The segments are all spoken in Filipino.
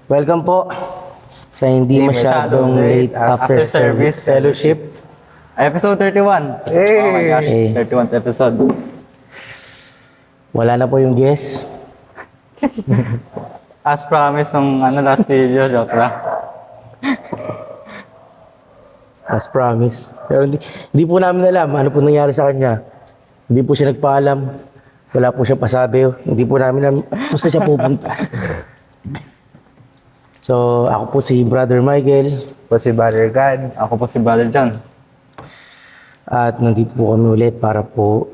Welcome po sa hindi masyadong late after service fellowship. Episode 31. Hey! Oh my gosh, Hey. 31st episode. Wala na po yung guest. As promised ng last video, joke lang. As promised. Pero hindi po namin alam ano po nangyari sa kanya. Hindi po siya nagpaalam. Wala po siya pasabi. Hindi po namin alam kung saan siya pupunta. So, ako po si Brother Michael. Po si Brother God. Ako po si Brother John. At nandito po kami ulit para po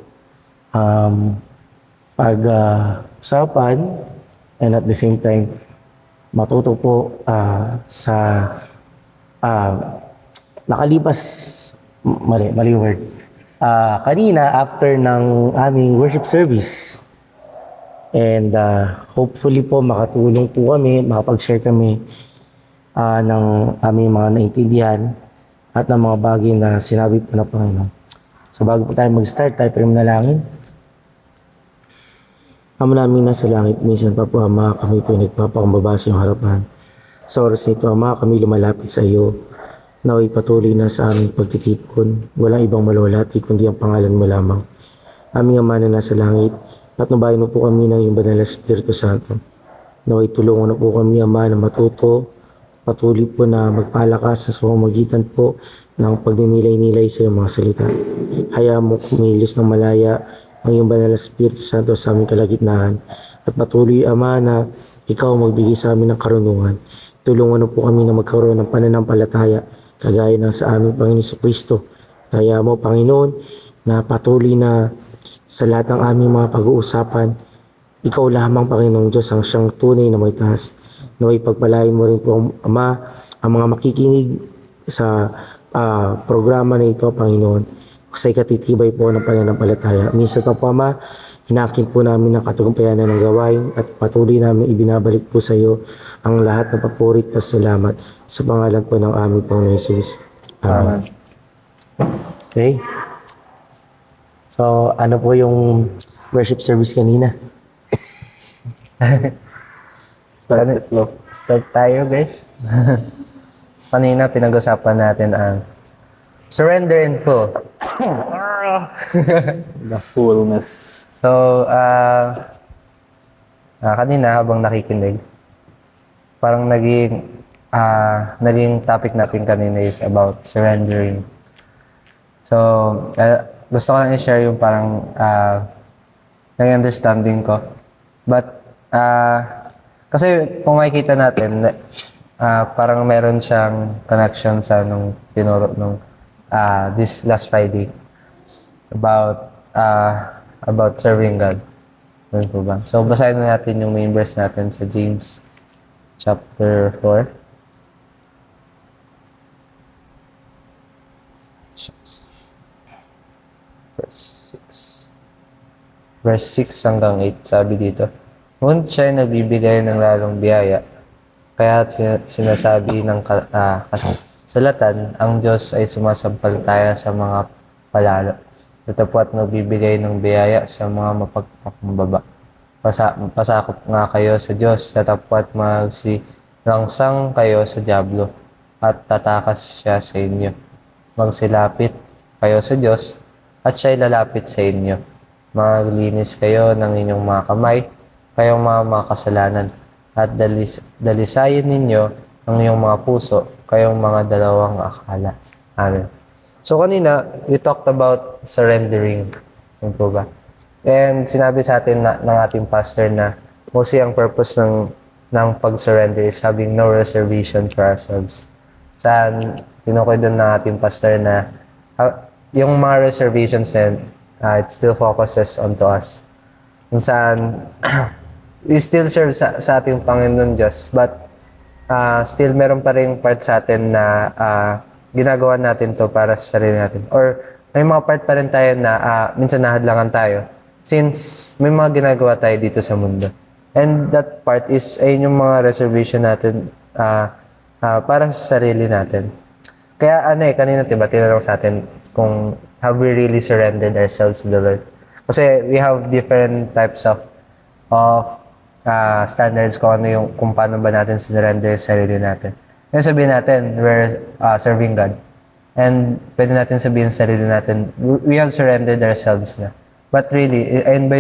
pag-usapan and at the same time matuto po sa nakalipas, mali word. Kanina after ng aming worship service and hopefully po makatulong po kami, makapag-share kami ng aming mga naintindihan at ng mga bagay na sinabi po na Panginoon. So bago po tayo mag-start, tayo po manalangin. Ama namin nasa langit, minsan pa po Ama, kami po nagpapakumbaba sa iyong harapan. Sa oras nito Ama, kami lumalapit sa iyo. Naway patuloy na sa aming pagtitipon. Walang ibang maluwalhati kundi ang pangalan mo lamang. Aming Ama na nasa langit, patnubayan mo po kami ng iyong banal na Espiritu Santo. Naway tulungan na po kami Ama na matuto, patuloy po na magpalakas sa pamamagitan po ng pagninilay-nilay sa iyong mga salita. Hayaan mo kumilos ng malaya ang iyong banal na Espiritu Santo sa aming kalagitnaan at patuloy Ama na ikaw magbigay sa amin ng karunungan. Tulungan mo po kami na magkaroon ng pananampalataya kagaya ng sa aming Panginoon Jesucristo. Hayaan mo Panginoon na patuloy na sa lahat ng aming mga pag-uusapan, ikaw lamang Panginoong Diyos ang siyang tunay na may taas. Naway pagpalain mo rin po Ama ang mga makikinig sa programa na ito Panginoon sa ikatitibay po ng pananampalataya. Minsan pa po Ama, hinakin po namin ang katagumpayanan ng gawain at patuloy namin ibinabalik po sa iyo ang lahat ng papurit at salamat sa pangalan po ng aming Panginoon Jesus. Amen. Okay. So, ano po yung worship service kanina? Start tayo guys. Kanina pinag-usapan natin ang surrender in full. The fullness. So, kanina habang nakikinig, parang naging topic natin kanina is about surrendering. So, gusto ko lang i-share yung parang naging understanding ko. But, kasi kung makikita natin, parang meron siyang connection sa nung tinuro nung this last Friday about serving God. Ano po ba? So, basahin na natin yung main verse natin sa James chapter 4. Verse 6 hanggang 8, sabi dito. Ngunit siya ay nagbibigay ng lalong biyaya. Kaya sinasabi ng kasulatan, ang Diyos ay sumasampalataya sa mga palalo. Datapwat nagbibigay ng biyaya sa mga mapagpakumbaba. Pasakop nga kayo sa Diyos, datapwat magsilangsang kayo sa dyablo, at tatakas siya sa inyo. Magsilapit kayo sa Diyos, at siya'y lalapit sa inyo. Maglinis kayo ng inyong mga kamay, kayong mga kasalanan, at dalisayin ninyo ang iyong mga puso, kayong mga dalawang akala. Amen. So kanina, we talked about surrendering. Ano po ba? And sinabi sa atin ng ating pastor na mostly ang purpose ng pag-surrender is having no reservation for ourselves. Saan, tinukoy doon ng ating pastor na yung mga reservations din, it still focuses onto us. Kung saan, we still serve sa ating Panginoon Diyos, but still meron pa rin part sa atin na ginagawa natin to para sa sarili natin. Or may mga part pa rin tayo na minsan nahadlangan tayo since may mga ginagawa tayo dito sa mundo. And that part is ayun yung mga reservation natin para sa sarili natin. Kaya kanina diba tinanong sa atin kung have we really surrendered ourselves to the Lord? Kasi we have different types of standards kung paano ba natin sinurrender yung sarili natin. Ngayon sabihin natin, we're serving God. And pwede natin sabihin sa sarili natin, we have surrendered ourselves na. But really, ayun ba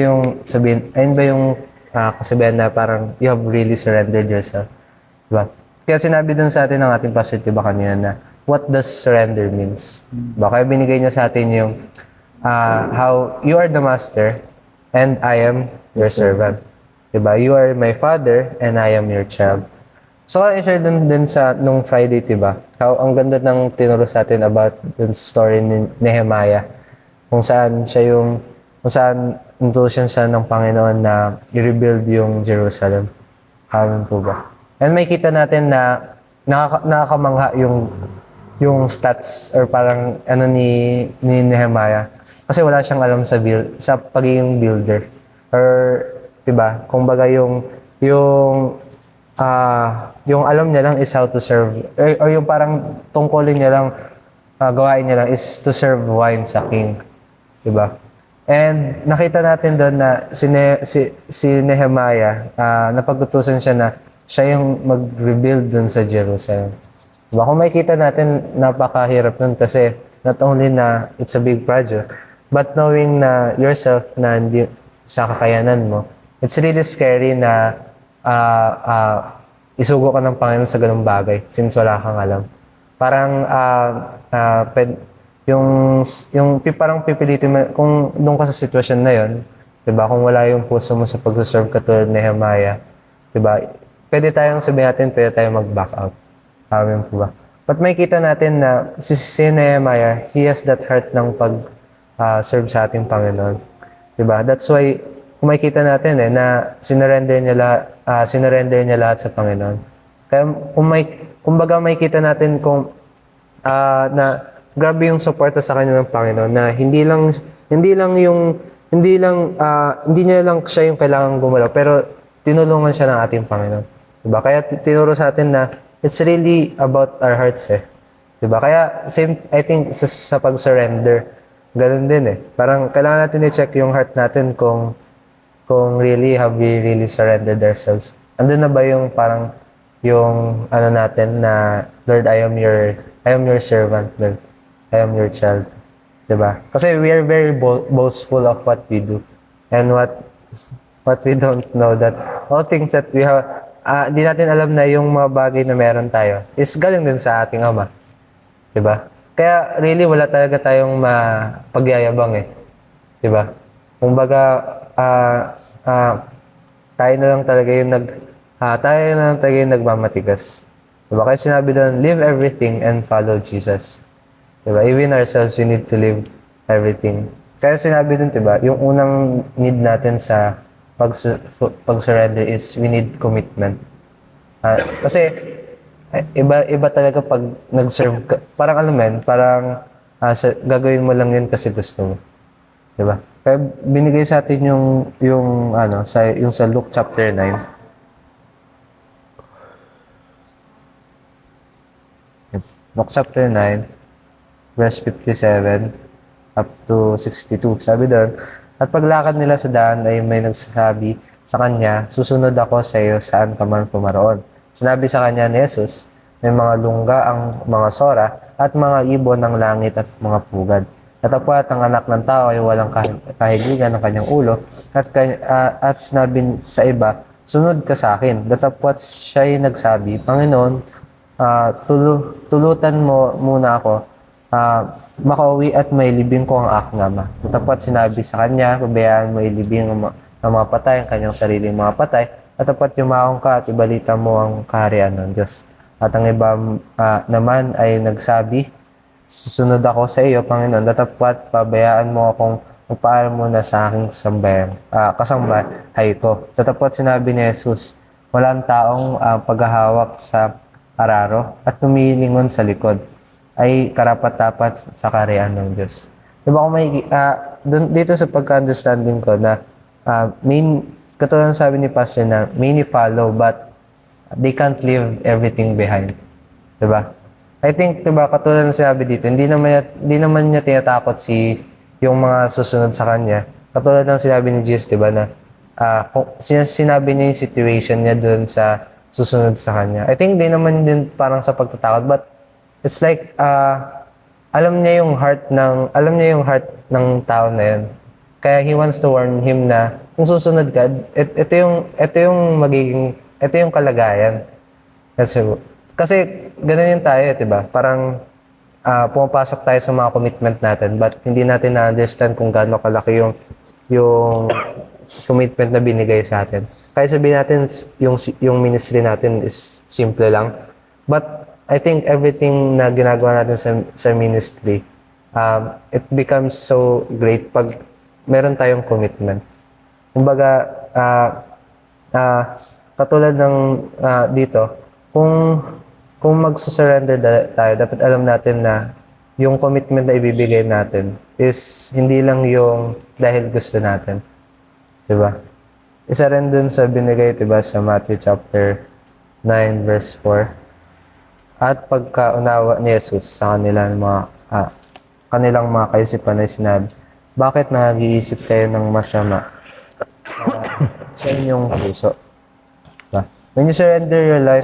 yung kasabihan na parang you have really surrendered yourself? Diba? Kaya sinabi dun sa atin ng ating pastor, diba kanina na, what does surrender means? Diba? Kaya binigay niya sa atin yung how you are the master and I am your servant. Diba? You are my father and I am your child. So, i-share din sa nung Friday, diba? How ang ganda ng tinuro sa atin about dun sa story ni Nehemiah. Kung saan intuition siya ng Panginoon na i-rebuild yung Jerusalem. Amen po ba? And may kita natin na nakakamangha yung stats or parang ni Nehemiah. Kasi wala siyang alam sa pagiging builder. Or, diba? Kung baga yung alam niya lang is how to serve. Or yung parang tungkulin niya lang, gawain niya lang is to serve wine sa king. Diba? And nakita natin doon na si Nehemiah, napag-utusan siya na siya yung mag-rebuild doon sa Jerusalem. Diba? Kung makikita natin, napakahirap nun kasi not only na it's a big project, but knowing na yourself na hindi sa kakayanan mo, it's really scary na isugo ka ng Panginoon sa ganung bagay since wala kang alam. Parang parang pipilitin mo, kung doon ka sa sitwasyon na yon, 'di ba? Kung wala yung puso mo sa pag-serve katulad ni Nehemiah, 'di ba? Pwede tayong sabihin natin, pwede tayong mag-back out. Amen po ba? But may kita natin na si Nehemiah, he has that heart ng pag-serve sa ating Panginoon. 'Di ba? That's why kung makikita natin na sinurrender niya lahat sa Panginoon. Kaya kumbaga makikita natin na grabe yung suporta sa kanya ng Panginoon na hindi niya lang siya yung kailangang gumalaw pero tinulungan siya ng ating Panginoon. Diba? Kaya tinuro sa atin na it's really about our hearts Diba? Kaya same I think sa pag-surrender ganun din Parang kailangan natin i-check yung heart natin kung really have we really surrendered ourselves. Andun na ba yung parang yung natin na Lord, I am your servant, Lord. I am your child. Diba? Kasi we are very boastful of what we do. And what we don't know that all things that we have, di natin alam na yung mga bagay na meron tayo is galing din sa ating Ama. Diba? Kaya really wala talaga tayong mapagyayabang Diba? Kumbaga, tayo na lang talaga yung nagmamatigas. Diba? Kaya sinabi doon, leave everything and follow Jesus. Diba? Even ourselves, we need to leave everything. Kaya sinabi doon, diba? Yung unang need natin sa pag-surrender is we need commitment. Kasi, iba talaga pag nag-serve ka. Parang gagawin mo lang yun kasi gusto mo. Diba? Kaya binigay sa atin yung sa Luke chapter 9. Luke chapter 9, verse 57 up to 62. Sabi doon, at paglakad nila sa daan ay may nagsasabi sa kanya, susunod ako sa iyo saan ka man pumaroon. Sinabi sa kanya ni Jesus, may mga lungga ang mga sora at mga ibon ng langit at mga pugad. Natapwat ang anak ng tao ay walang kahigigan ng kanyang ulo at sinabi sa iba, sunod ka sa akin. Datapwat siya'y nagsabi, Panginoon, tulutan mo muna ako, makauwi at may libing ko ang aking ama. Datapwat sinabi sa kanya, pabayaan mo ilibing ang mga patay, ang kanyang sariling mga patay. Datapwat yumaong ka at ibalita mo ang kaharian ng Diyos. At ang iba naman ay nagsabi, susunod ako sa iyo, Panginoon, datapwat pabayaan mo akong magpaalam muna sa aking kasambahay ko. Datapwat sinabi ni Jesus, walang taong paghahawak sa araro at tumilingon sa likod ay karapat-dapat sa kaharian ng Diyos. Diba kung dito sa pagka-understanding ko na katulad ng sabi ni Pastor na many follow but they can't leave everything behind. Diba? I think, diba, katulad ng sinabi dito, hindi naman niya tinatakot yung mga susunod sa kanya. Katulad ng sinabi ni Jesus, diba, na kung sinabi niya yung situation niya dun sa susunod sa kanya. I think di naman din parang sa pagtatakot, but it's like, alam niya yung heart ng tao na yun. Kaya he wants to warn him na kung susunod ka, ito yung kalagayan. Kasi ganun yung tayo, diba? Parang pumapasok tayo sa mga commitment natin, but hindi natin na-understand kung gaano kalaki yung commitment na binigay sa atin. Kaya sabihin natin, yung ministry natin is simple lang. But I think everything na ginagawa natin sa ministry, it becomes so great pag meron tayong commitment. Kumbaga, katulad ng dito, kung magsusurrender tayo, dapat alam natin na yung commitment na ibibigay natin is hindi lang yung dahil gusto natin. Diba? Isa rin dun sa binigay, diba, sa Matthew chapter 9 verse 4. At pagkaunawa ni Jesus sa kanilang mga kaisipan ay sinabi, bakit nag-iisip kayo ng masama sa inyong puso? Diba? When you surrender your life,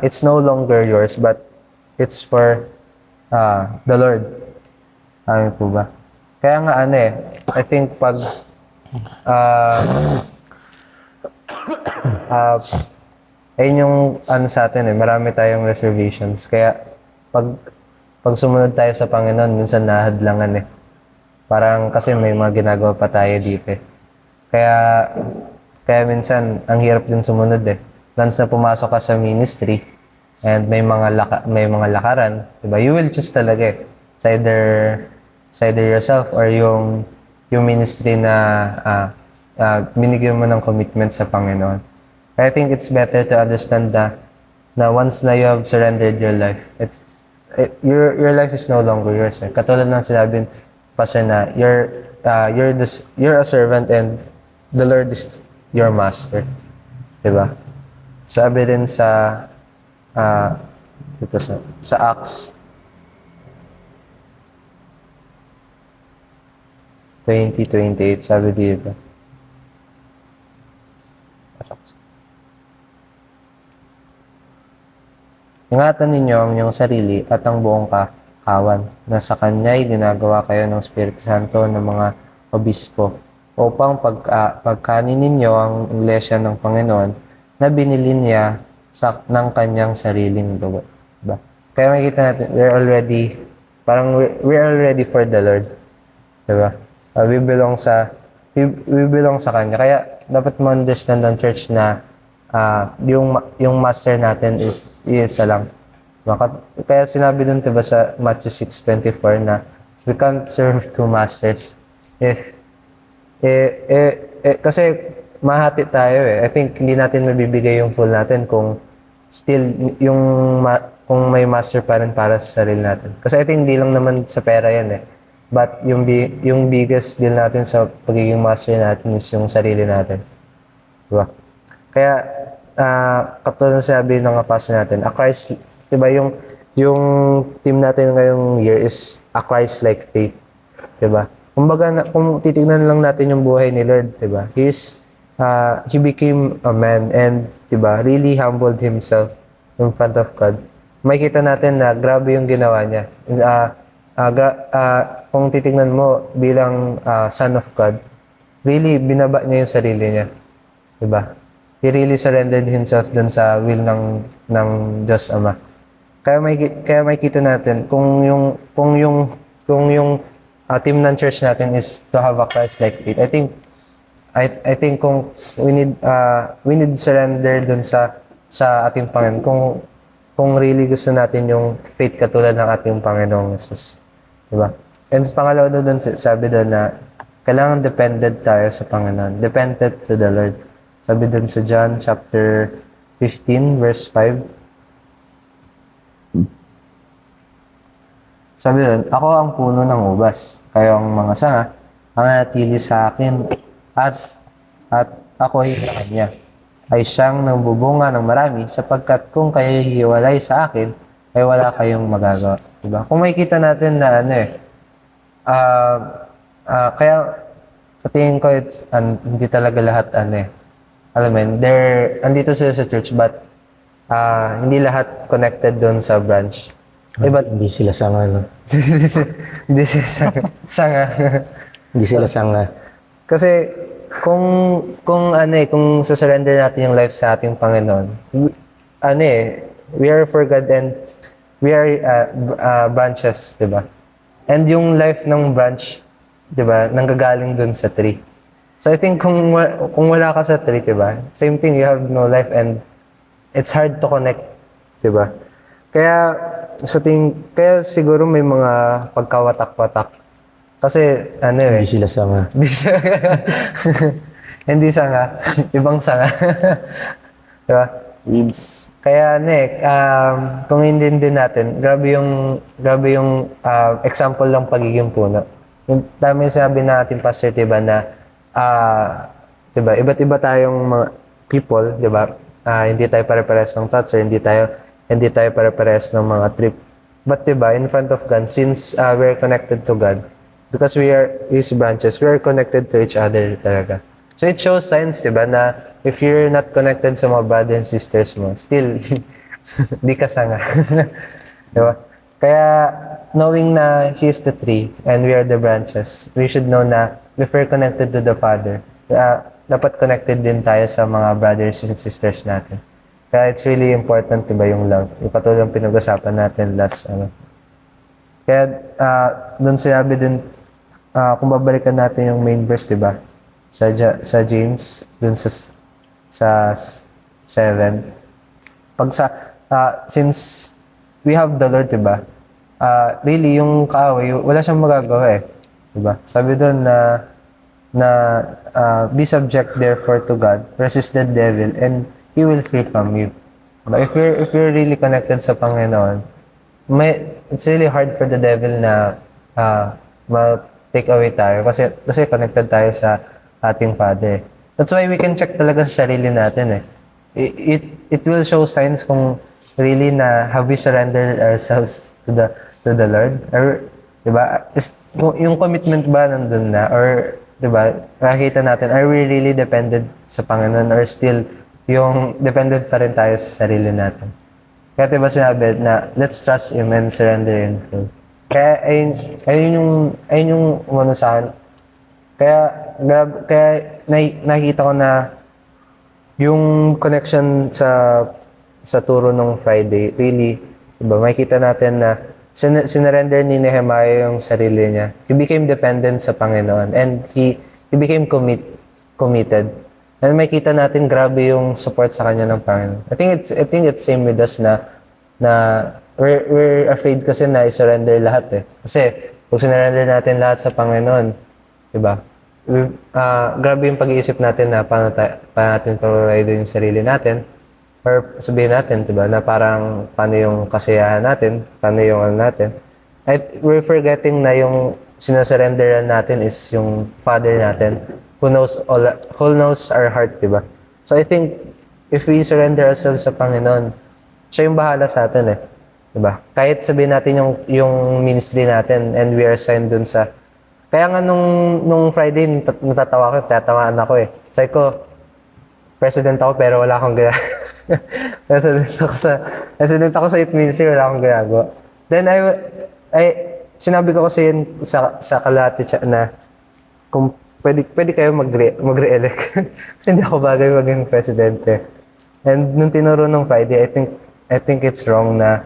it's no longer yours, but it's for the Lord. Amin po ba? Kaya nga I think pag ayun yung sa atin marami tayong reservations. Kaya pag sumunod tayo sa Panginoon, minsan nahadlangan Parang kasi may mga ginagawa pa tayo dito Kaya minsan ang hirap din sumunod Once na pumasok ka sa ministry and may mga lakaran, diba? You will choose talaga It's either yourself or yung ministry na binigyan mo ng commitment sa Panginoon. I think it's better to understand na once na you have surrendered your life, your life is no longer yours. Katulad ng sinabi Pastor na you're a servant and the Lord is your master. Diba? Sabi rin sa Acts 20:28, sabi dito. Ingatan ninyo ang inyong sarili at ang buong kawan na sa Kanya'y ginagawa kayo ng Espiritu Santo ng mga obispo upang pagkanin ninyo ang iglesia ng Panginoon na binili niya ng Kanyang sariling dugo. Diba? Kaya makikita natin, we're already for the Lord. Diba? We belong sa Kanya. Kaya dapat ma-understand ng church na yung master natin is isa lang. Kaya sinabi dun diba sa Matthew 6:24 na we can't serve two masters. Kasi mahati tayo I think hindi natin mabibigay yung full natin kung still kung may master pa rin para sa sarili natin. Kasi I think hindi lang naman sa pera yan But yung biggest deal natin sa pagiging master natin is yung sarili natin. Diba? Kaya katulad ng sabi ng pastor natin, diba yung team natin ngayong year is a Christ-like faith. Diba? Kumbaga, kung titignan lang natin yung buhay ni Lord, diba? He became a man and diba, really humbled himself in front of God. Makikita natin na grabe yung ginawa niya. Kung titignan mo bilang son of God, really binaba niya yung sarili niya. Diba? He really surrendered himself dun sa will ng Diyos Ama. Kaya makikita natin kung yung team ng church natin is to have a Christ-like faith. I think kung we need surrender dun sa ating Panginoon. Kung really gusto natin yung faith katulad ng ating Panginoong Jesus. Diba? And pangalawa doon, sabi doon na kailangan dependent tayo sa Panginoon. Dependent to the Lord. Sabi doon sa John chapter 15 verse 5. Sabi doon, ako ang puno ng ubas, kayo ang mga sanga, ang natili sa akin at ako ay sa kanya. Ay siyang nagbubunga ng marami sapagkat kung kayo hiwalay sa akin, ay wala kayong magagawa. Diba? Kung makikita natin na kaya sa tingin ko, hindi talaga lahat, alam mo yun, andito sila sa church, but hindi lahat connected doon sa branch. But, Hindi sila sanga, no? hindi sila sanga. Hindi sila sanga. Kasi, kung sasurrender natin yung life sa ating Panginoon, we are for God and we are branches, di ba? And yung life ng branch, di ba, nanggagaling dun sa tree. So I think kung wala ka sa tree, di ba, same thing, you have no life and it's hard to connect, di ba? Kaya siguro may mga pagkawatak-watak. Kasi, Hindi sila sanga. Hindi sanga. Ibang sanga. Diba? Weeds. Kaya, kung hindi din natin, grabe yung example ng pagiging puno. Yung dami sabi natin, Pastor, diba, na, diba, iba't iba tayong mga people, diba? Hindi tayo pare-pares ng thoughts or hindi tayo pare-pares ng mga trip. But diba, in front of God, since we're connected to God, because we are His branches, we are connected to each other talaga. So it shows signs, diba, na if you're not connected sa mga brothers and sisters mo, still, di ka sanga. Diba? Kaya, knowing na He is the tree and we are the branches, we should know na if we're connected to the Father, dapat connected din tayo sa mga brothers and sisters natin. Kaya it's really important, diba, yung love. Yung patuloy yung pinag-usapan natin last, Kaya, doon sinabi din, kung babalikan natin yung main verse, diba? Sa James, doon sa 7. Since we have the Lord, diba? Really, yung kaaway, wala siyang magagawa eh. Diba? Sabi doon be subject therefore to God, resist the devil, and He will flee from you. But if you're really connected sa Panginoon, it's really hard for the devil na ma-take away tayo kasi connected tayo sa ating Father. That's why we can check talaga sa sarili natin eh. It will show signs kung really na have we surrendered ourselves to the Lord, or 'di ba? Yung commitment ba nandun na, or 'di ba? Makikita natin, are we really dependent sa Panginoon, or still yung dependent pa rin tayo sa sarili natin? Kaya 'di ba sinabi na let's trust Him and surrender in full. Kaya ayun yung umano sa akin. Kaya nakikita ko na yung connection sa turo ng Friday, really, diba, makikita natin na sinurrender ni Nehemiah yung sarili niya. He became dependent sa Panginoon and he became committed. And makikita natin grabe yung support sa kanya ng Panginoon. I think it's same with us na we're afraid kasi na i-surrender lahat eh. Kasi kung sinurrender natin lahat sa Panginoon, diba? Grabe yung pag-iisip natin na paano natin provide yung sarili natin, or sabihin natin, diba, na parang paano yung kasiyahan natin, paano yung ano natin. At we're forgetting na yung sinasurrenderan natin is yung Father natin who knows our heart, diba? So I think if we surrender ourselves sa Panginoon, siya yung bahala sa atin eh. Diba? Kahit sabihin natin yung ministry natin and we are assigned dun sa. Kaya nga nung Friday, natatawa ko, tatawaan ako eh. Sabi ko, president ako pero wala akong ginagawa. president ako sa youth ministry, wala akong ginagawa. Then sinabi ko kasi yun sa kalahati na kung pwede kayo magre-elect. Kasi hindi ako bagay maging presidente. And nung tinuro nung Friday, I think it's wrong na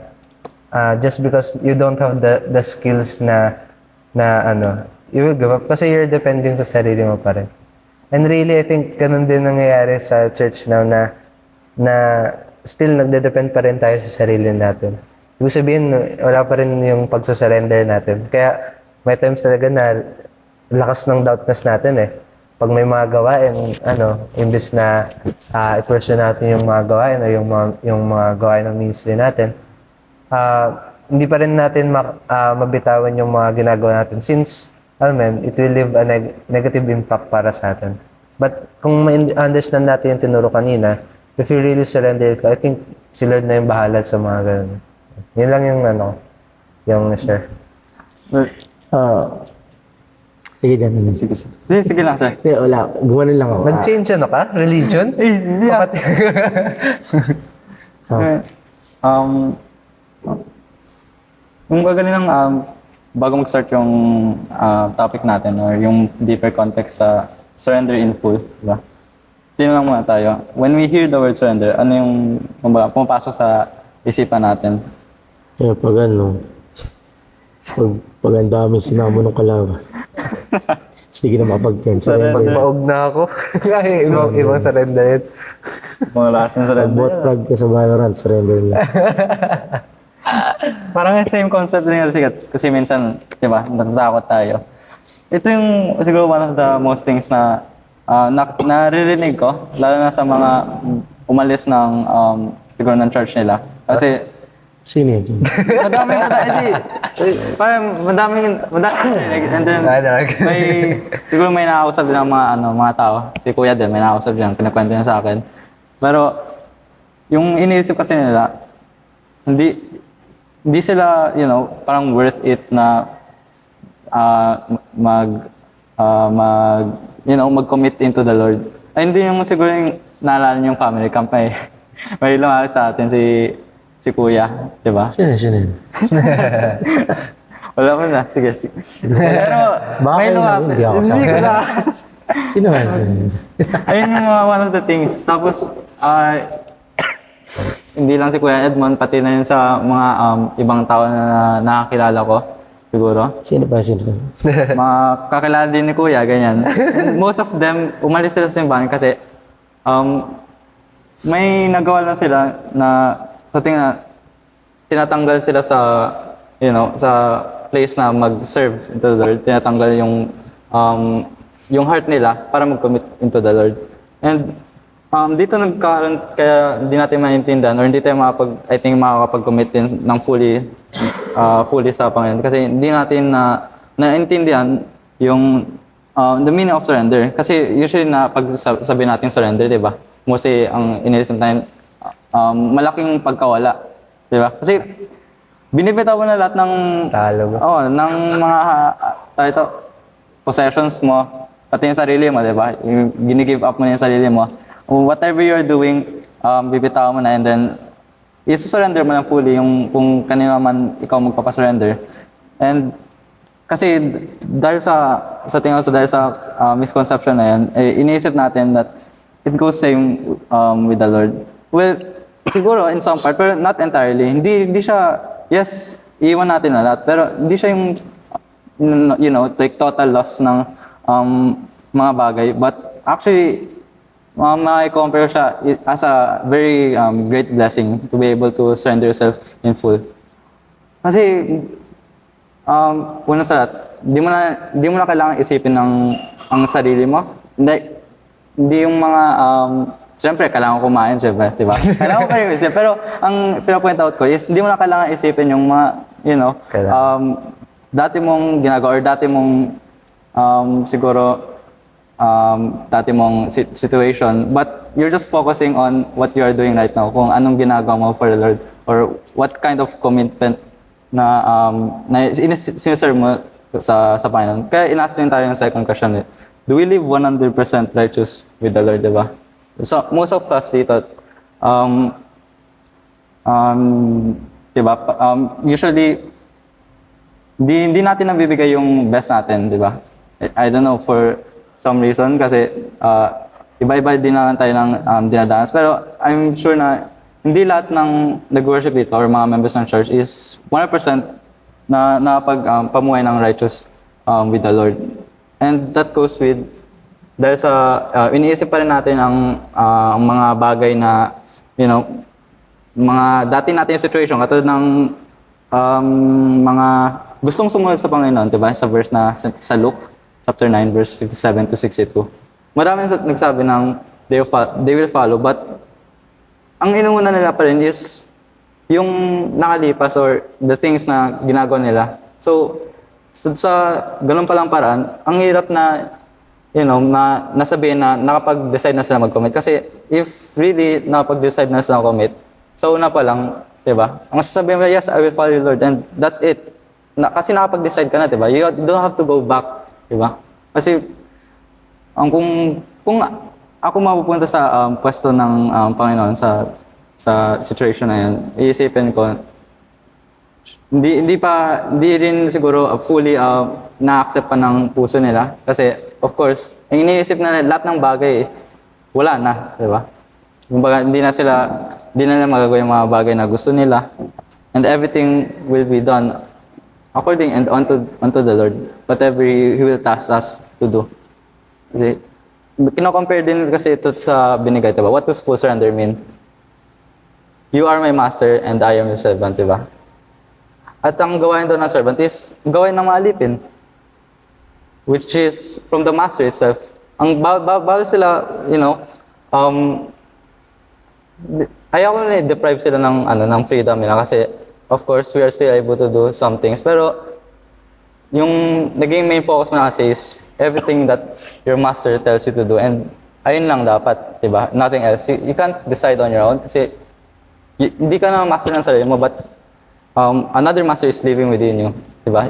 just because you don't have the skills na you will give up kasi you're depending sa sarili mo pa rin. And really, I think ganun din nangyayari sa church now na still nagde-depend pa rin tayo sa sarili natin. Ibig sabihin, wala pa rin yung pagsasurrender natin. Kaya may times talaga na lakas ng doubtness natin eh. Pag may mga gawain, imbes na i-pursue natin yung mga gawain o yung mga gawain ng ministry natin, hindi pa rin natin mabitawan yung mga ginagawa natin since it will leave a negative impact para sa atin. But kung ma-understand natin yung tinuro kanina, if you really surrender, I think si Lord na yung bahala sa mga ganun. Yun lang yung yung share. Sige dyan. Ano. Sige, sige. Sige lang, sir. Hindi, wala. Gumanon lang ako. Nag-change ano ka? Religion? Hindi yung gagaling bago mag-start yung topic natin or yung deeper context sa surrender in full, di ba? Tingnan lang muna tayo. When we hear the word surrender, ano yung kumbaga, pumapasok sa isipan natin? Kaya pag ano, pag ang daming sinamo ng kalaban. Hindi ka na makapag-turn. Surrender. Magbaog na ako. Kaya ibang surrender yun. Mga lasang surrender. Pag-bot prag ka sa Valorant, surrender lang. Parang yung same concept rin kasi minsan, di ba, natatakot tayo. Ito yung siguro one of the most things na naririnig ko, lalo na sa mga umalis ng siguro ng church nila. Kasi Sino yan? madaming and then siguro may nakausap din ng mga tao. Si Kuya din, may nakausap din, pinakwento niya sa akin. Pero yung iniisip kasi nila, hindi sila, parang worth it na mag-commit into the Lord. Ay, hindi yung siguro yung naalala yung family camp may lumaki sa atin si Kuya, di ba? Sino yan? Wala ko na, sige. Pero Baka may kayo na, lumaki. hindi ako kasama. Hindi ka Sino yan? ayun yung one of the things. Tapos, hindi lang si Kuya Edmond, pati na yun sa mga ibang tao na nakakilala ko, siguro. Sino pa? Mga kakilala din ni Kuya, ganyan. And most of them, umalis sila sa simbahan kasi may nagawa lang sila na sa tingin na tinatanggal sila sa, sa place na mag-serve into the Lord. Tinatanggal yung heart nila para mag-commit into the Lord. And dito nagkaroon, kaya hindi natin maintindihan or hindi tayo makakapag-commit din ng fully sa Panginoon. Kasi hindi natin naintindihan yung the meaning of surrender. Kasi usually pag sabi natin surrender, di ba? Mostly ang inilisip natin, malaking pagkawala. Di ba? Kasi binibitawan na lahat ng ng mga possessions mo, pati yung sarili mo, di ba? Gini-give up mo yung sarili mo. Whatever you're doing, bibitawan mo na and then i-surrender mo na fully yung kung kanino man ikaw magpapasurrender. And kasi dahil tingin ko dahil sa misconception na yan, iniisip natin that it goes same with the Lord. Well, siguro in some part, pero not entirely. Hindi siya, yes, iiwan natin na lahat, pero hindi siya yung, like total loss ng mga bagay. But actually, compare siya as a very great blessing to be able to surrender yourself in full. Kasi, una sa lahat, di mo na kailangan isipin ang sarili mo. Hindi yung mga, siyempre, kailangan kumain, siyempre, di ba? Kailangan ko kayo isip. Pero ang pinapoint out ko is, hindi mo na kailangan isipin yung mga, dati mong ginagawa or dati mong, siguro, dati mong situation. But you're just focusing on what you are doing right now, kung anong ginagawa mo for the Lord, or what kind of commitment na siniserve mo sa Panginoon. Kaya ina-ask din tayo ng second question. Do we live 100% righteous with the Lord, di ba? So, most of us dito, di ba, usually, hindi natin nabibigay yung best natin, di ba? I don't know, for some reason, kasi iba-iba din naman tayo ng dinadanas. Pero I'm sure na hindi lahat ng nag-worship dito or mga members ng church is 100% na pamuhay ng righteous with the Lord. And that goes with, dahil sa, iniisip pa rin natin ang mga bagay na, mga dati natin situation, katulad ng mga gustong sumunod sa Panginoon, diba? Sa verse na sa Luke, chapter 9, verse 57 to 62. Maraming nagsabi ng they will follow, but ang inuuna nila pa rin is yung nakalipas or the things na ginagawa nila. So sa ganun palang paraan, ang hirap na, nasabihin na nakapag-decide na sila mag-commit. Kasi if really nakapag-decide na sila mag-commit, sa una pa lang, diba? Ang sasabihin mo, yes, I will follow you, Lord, and that's it. Kasi nakapag-decide ka na, diba? You don't have to go back di ba? Kasi kung ako mapupunta sa pwesto ng Panginoon sa situation na yun, iisipin ko, hindi rin siguro fully na-accept pa ng puso nila. Kasi, of course, ang iniisip na lahat ng bagay, wala na, di ba? Kumbaga, hindi na nila magagawa yung mga bagay na gusto nila. And everything will be done according and unto the Lord. Whatever He will task us to do. Kasi, kino-compare din kasi ito sa binigay, diba? What does full surrender mean? You are my master and I am your servant, diba? At ang gawain doon ng servant is gawain ng mga alipin, which is from the master itself. Ang bawal sila, ayaw ko na deprive sila ng freedom nila kasi of course we are still able to do some things, pero yung naging main focus mo na kasi is everything that your master tells you to do, and ayun lang dapat, diba? Nothing else. You can't decide on your own kasi hindi ka na master ng sarili mo, but another master is living within you, diba?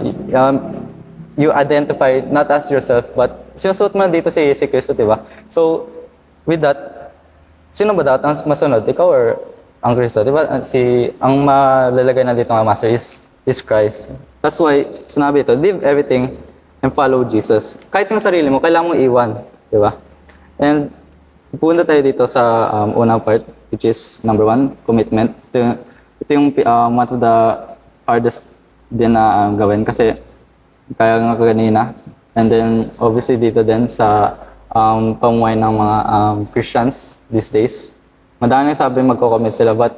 You identify not as yourself, but sinusuot mo dito si Kristo, diba? So, with that, sino ba dapat ang masunod? Ikaw or ang Kristo? Diba? Ang malalagay na dito ng master is Christ. That's why, sinabi ito, leave everything and follow Jesus. Kahit yung sarili mo, kailangan mo iwan, diba? And, pupunta tayo dito sa unang part, which is number 1, commitment. Ito yung one of the hardest din na gawin kasi kaya nga kanina. And then obviously dito din sa pamuhay ng mga Christians these days. Madami sabi magko-commit sila, but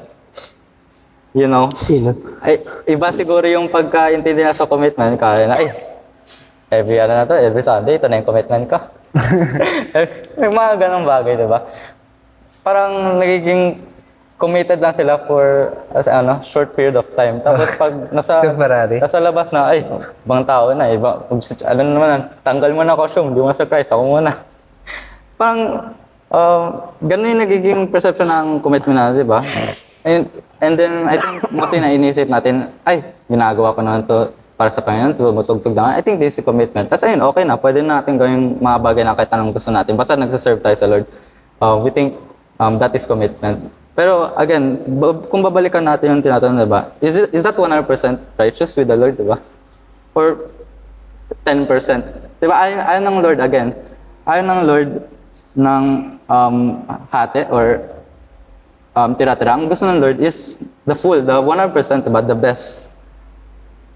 iba siguro yung pagkaintindi na sa commitment. Kaya na, every Sunday, ito na yung commitment ka. May mga ganong bagay, diba? Parang nagiging committed lang sila for short period of time. Tapos pag nasa labas na, ibang tao na, alam naman, tanggal mo na costume, di mo sa Christ, ako muna. Parang, ganun yung nagiging perception ng commitment na, di ba? And then, I think, kasi na inisip natin, ginagawa ko naman to para sa Panginoon, tumutugtog na. I think this is commitment. Tapos ayun, okay na, pwede natin gawin mga bagay na kahit anong gusto natin. Basta nagsaserve tayo sa Lord. We think that is commitment. Pero again, kung babalikan natin yung tinatanong, diba? Is that 100% righteous with the Lord, diba? Or 10%? Diba? Ayaw ng Lord, again, ayaw ng Lord ng hati or tira-tira. Ang gusto ng Lord is the full, the 100%, diba? The best.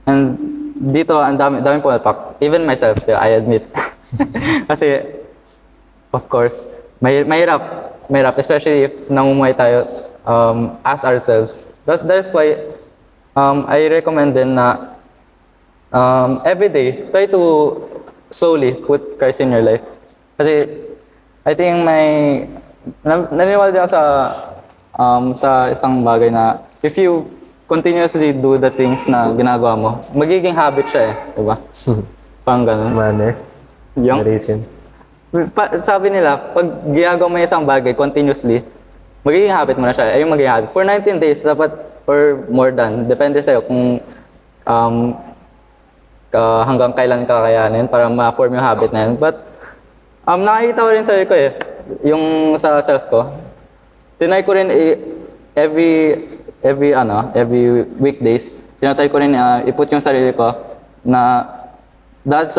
And dito, ang dami pumalpak. Even myself, diba? I admit. Kasi, of course, mahirap, especially if namumuhay tayo as ourselves. That's why I recommend din na every day, try to slowly put Christ in your life. Kasi I think naniniwala din ako sa isang bagay na if you continuously do the things na ginagawa mo, magiging habit siya diba? Parang ganun. Manner. Yung Reason. Sabi nila, pag ginagawa mo yung isang bagay continuously, magiging habit mo na siya. Ayun magiging habit. For 19 days, dapat, or more than, depende sa'yo kung hanggang kailan ka kakayanin para ma-form yung habit na yun. But, nakikita ko rin sarili ko yung sa self ko. Tinry ko rin every weekdays, tinatry ko rin iput yung sarili ko na dahil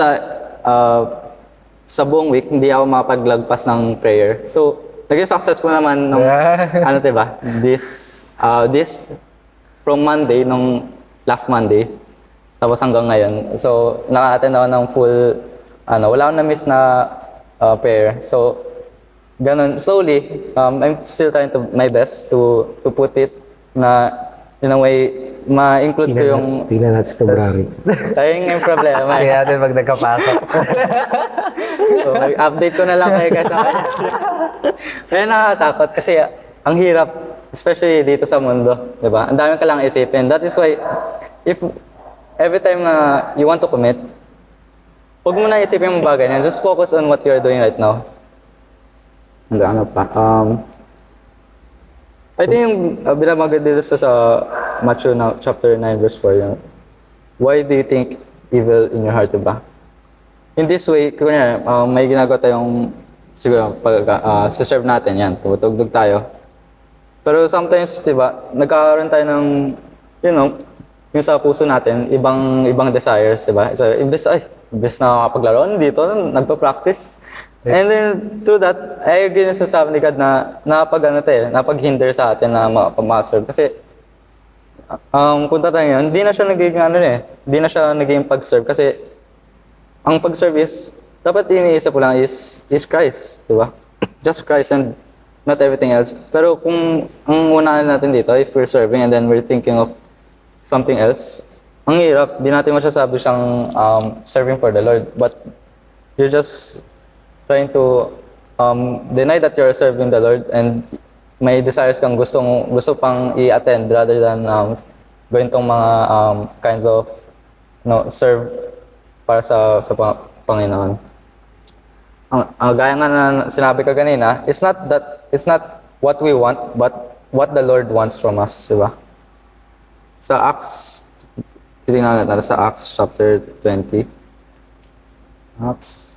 sa buong week, hindi ako makapaglagpas ng prayer. So, naging successful naman nung, diba? This, from Monday, nung last Monday, tapos hanggang ngayon. So, naka-attend ako ng full, wala akong na-miss na prayer. So, ganun, slowly, I'm still trying my best to put it na, in a way, ma-include ko yung... Tingnan natin sa February. Ayun yung problema. Kaya natin pag nagkapasok. So, update ko na lang kayo guys. Kaya nakakatakot kasi ang hirap, especially dito sa mundo, di ba? Ang dami ka lang isipin. That is why, if every time na you want to commit, huwag mo na isipin yung bagay na just focus on what you are doing right now. Ano pa? I think yung binamagad dito sa Matthew chapter 9 verse 4, why do you think evil in your heart, diba? in this way, kunya, may ginagawa tayong siguro pag serve natin yan, tumutugtog tayo. Pero sometimes, 'di ba, nagkakaroon tayo ng yung sa puso natin, ibang desires, 'di ba? So, imbes na nakakapaglaro dito, nagpa-practice. And then through that, I agree na sa sabi ni God na napag-hinder sa atin na makapaserve. Kasi kung tatanungin, hindi na siya nagiging hindi na siya nagiging pag-serve kasi ang pag-serve is, dapat iniisip ko lang is Christ, di ba? Just Christ and not everything else. Pero kung ang unahin natin dito, if we're serving and then we're thinking of something else, ang hirap, di natin masasabi siyang serving for the Lord. But you're just trying to deny that you're serving the Lord and may desires kang gusto pang i-attend rather than gawin tong mga kinds of serve para sa Panginoon. Gaya nga na sinabi ka kanina, it's not what we want but what the Lord wants from us, di ba? Sa Acts, titingnan natin sa Acts chapter 20. Acts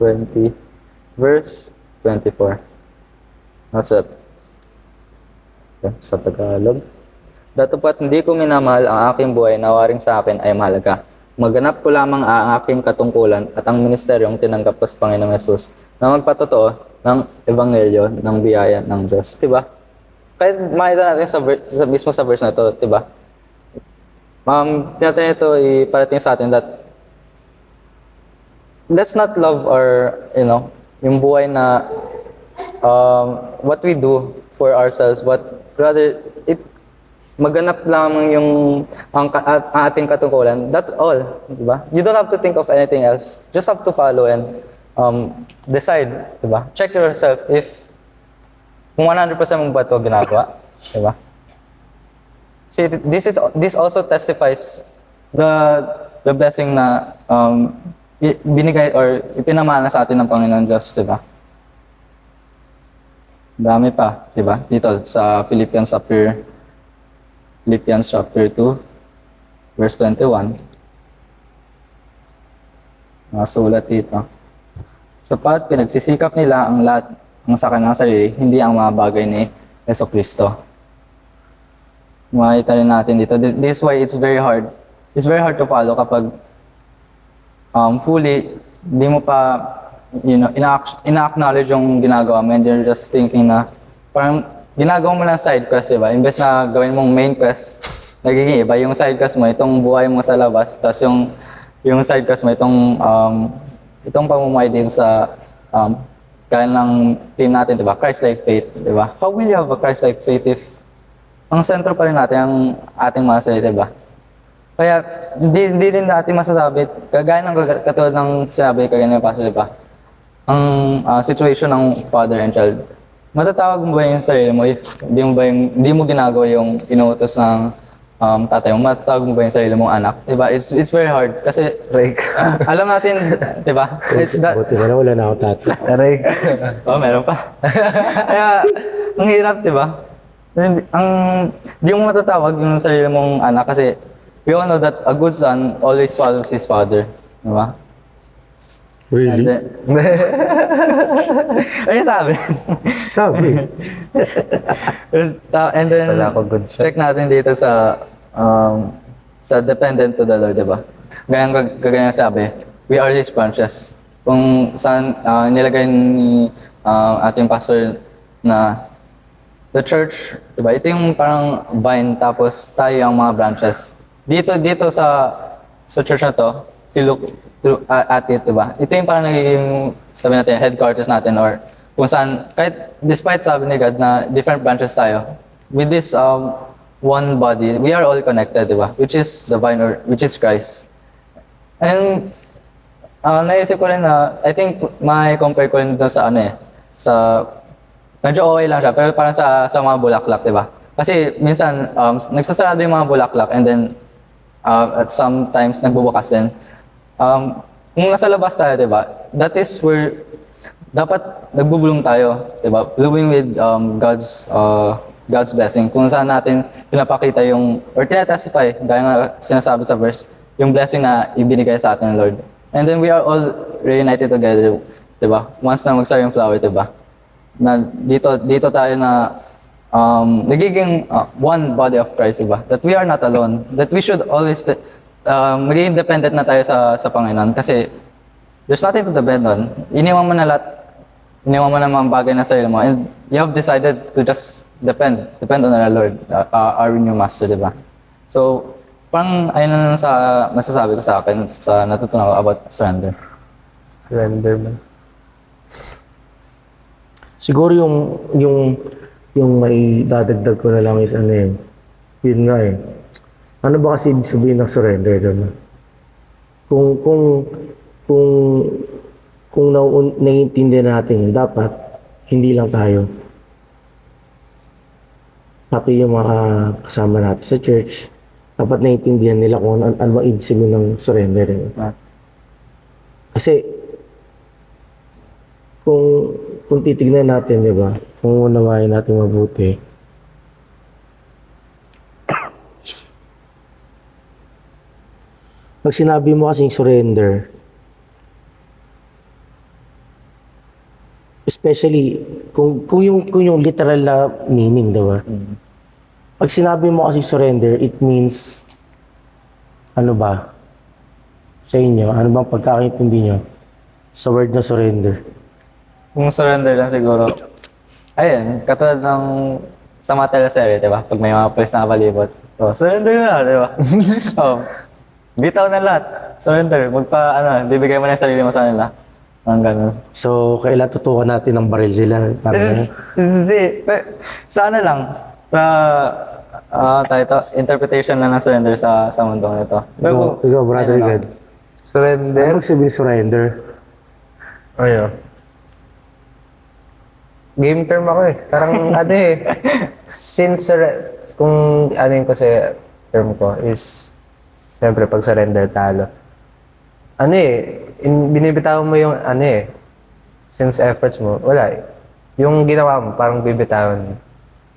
20 verse 24. What's up? Okay, sa Tagalog. Datopat hindi ko minamahal ang aking buhay na waring sa akin ay mahalaga. Maganap ko lamang ang aking katungkulan at ang ministeryong tinanggap ko sa Panginoong Yesus na magpatotoo ng ebanghelyo ng biyaya ng Diyos. Diba? Kahit makita natin mismo sa verse na ito, diba? Tinatin ito iparating sa atin that let's not love our, yung buhay na what we do for ourselves, but rather maganap lamang ang ating katungkulan. That's all, di ba? You don't have to think of anything else. Just have to follow and decide, di ba? Check yourself if kung 100% mo ba ito ginagawa, di ba? See, this also testifies the blessing na binigay or ipinamana sa atin ng Panginoon Diyos, di ba? Dami pa, di ba? Dito sa Philippians chapter 2, verse 21. Nasulat dito. Sapat pinagsisikap nila ang lahat ng sa kanilang sarili, hindi ang mga bagay ni Jesucristo. Makita rin natin dito. This is why it's very hard. It's very hard to follow kapag fully, di mo pa, ina-acknowledge yung ginagawa mo and you're just thinking na parang ginagawa mo lang side quest, diba? Imbes na gawin mong main quest, nagiging iba. Yung side quest mo, itong buhay mo sa labas, tapos yung side quest mo, itong pamumuhay din sa kaya ng team natin, diba? Christ-like faith, diba? How will you have a Christ-like faith if ang sentro pa rin natin ang ating mga sarili, diba? Kaya hindi din natin masasabi, kagaya ng katulad ng sinabi kagaya ng pastor, diba? Ang situation ng father and child. Matatawag mo ba yung sarili mo if hindi mo ginagawa yung inuutos ng tatay mo? Matatawag mo ba yung sarili mong anak? Diba? It's very hard kasi alam natin, diba? Buti na lang wala na ako tatay. Meron pa. Kaya, ang hirap, diba? Hindi mo matatawag yung sarili mong anak kasi we all know that a good son always follows his father. Diba? Really? Ayun sabi. Sabi. And then, Wala ako good son. check natin dito sa dependent to the Lord, diba? Ganyan sabi, we are His branches. Kung saan nilagay ni ating pastor na the church, diba? Ito yung parang vine, tapos tayo ang mga branches. Dito sa church na to, if you look at it, diba? Ito yung parang nagiging, sabi natin, headquarters natin or kung saan, kahit despite sabi ni God na different branches tayo, with this one body, we are all connected, diba? Which is the vine or which is Christ. And naisip ko rin na, I think may compare ko rin doon sa sa medyo okay lang siya, pero parang sa mga bulaklak, diba? Kasi minsan, nagsasarado yung mga bulaklak and then at sometimes nagbubukas din. Kung nasa labas tayo, diba? That is where dapat nagbubulong tayo, diba? Blooming with God's blessing. Kung saan natin pinapakita or tinatestify, gaya nga sinasabi sa verse, yung blessing na ibinigay sa atin ng Lord. And then we are all reunited together, di ba? Once na mag-start yung flower, di ba? Na dito tayo na nagiging one body of Christ, di ba? That we are not alone. That we should always maging independent na tayo sa Panginoon. Kasi there's nothing to depend on. Iniwan mo na lahat. Iniwan mo na mga bagay na sarili mo. And you have decided to just depend on our Lord, our new master, di ba? So, parang ayun na lang sa nasasabi ko sa akin sa natutunan ko about surrender. Surrender man. Siguro yung may dadagdag ko na lang is ano yun nga ano ba kasi ibig sabihin ng surrender doon? Kung naiintindihan natin yun, dapat hindi lang tayo, pati yung mga kasama natin sa church, dapat naiintindihan nila kung ano ba ibig sabihin ng surrender. Kasi kung titignan natin, di ba? Kung unawain natin mabuti, pag sinabi mo kasing surrender, especially kung yung literal na meaning, di ba? Pag sinabi mo kasi surrender, it means ano ba? Sa inyo, ano bang pagkakaintindi nyo sa word na surrender? Kung surrender lang siguro, ayun, katulad ng sa mga teleserye, di ba? Pag may mga place na palibot, surrender na, di ba? Bitaw na lahat, surrender. Bibigay mo na yung sarili mo sa kanila. Ang ganun. So, kailan tutukan natin ng baril sila? Hindi. Sa ano lang, interpretation lang ng surrender sa mundong ito. Ikaw, brother God. Surrender? Ano sabihin surrender? Ayo. Game term ako eh. Parang ano eh. Kung ano yung kasi term ko is, siyempre pag surrender talo. Ano eh, binibitawan mo yung ano eh, since efforts mo, wala eh. Yung ginawa mo, parang bibitawan mo.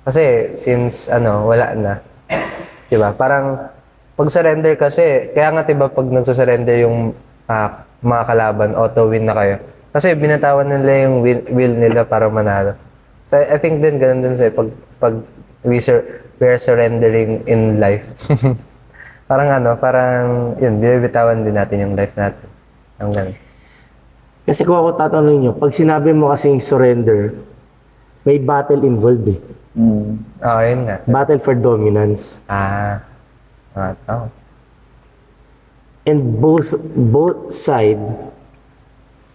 Kasi since ano, wala na. Diba? Parang pag surrender kasi, kaya nga diba pag nagsasurrender yung mga kalaban, auto-win na kayo. Kasi binatawan nila yung will nila para manalo. So I think din, ganun din sa'yo, pag we are surrendering in life. parang yun, binibitawan din natin yung life natin. Ang ganun. Kasi kung ako tatanungin nyo, pag sinabi mo kasing surrender, may battle involved eh. Oo, yun nga. Battle for dominance. Oo. And both side,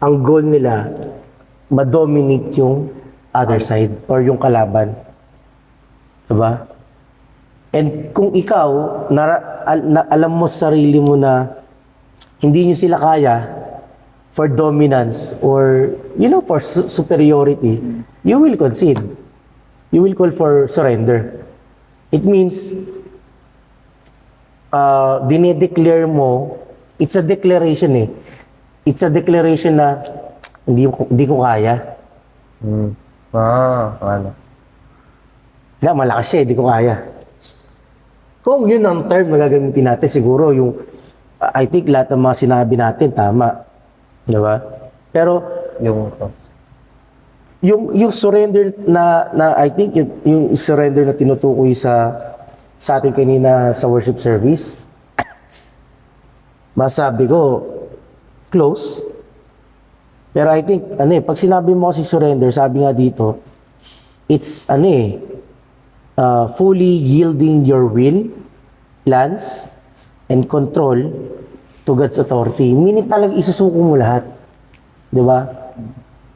ang goal nila, ma-dominate yung other side or yung kalaban. Diba? And kung ikaw, alam mo sa sarili mo na hindi nyo sila kaya for dominance or, for superiority, you will concede. You will call for surrender. It means, dinedeclare mo, it's a declaration eh. It's a declaration na hindi ko kaya. Ano? Malakas siya, hindi ko kaya. Kung yun ang term na gagamitin natin, siguro I think lahat ng mga sinabi natin tama. Diba? Pero yung surrender na I think yung surrender na tinutukoy sa atin kanina sa worship service, masabi ko, close. Pero I think, pag sinabi mo kasi surrender, sabi nga dito, it's, fully yielding your will, plans, and control to God's authority. Meaning talagang isusuko mo lahat. Di ba?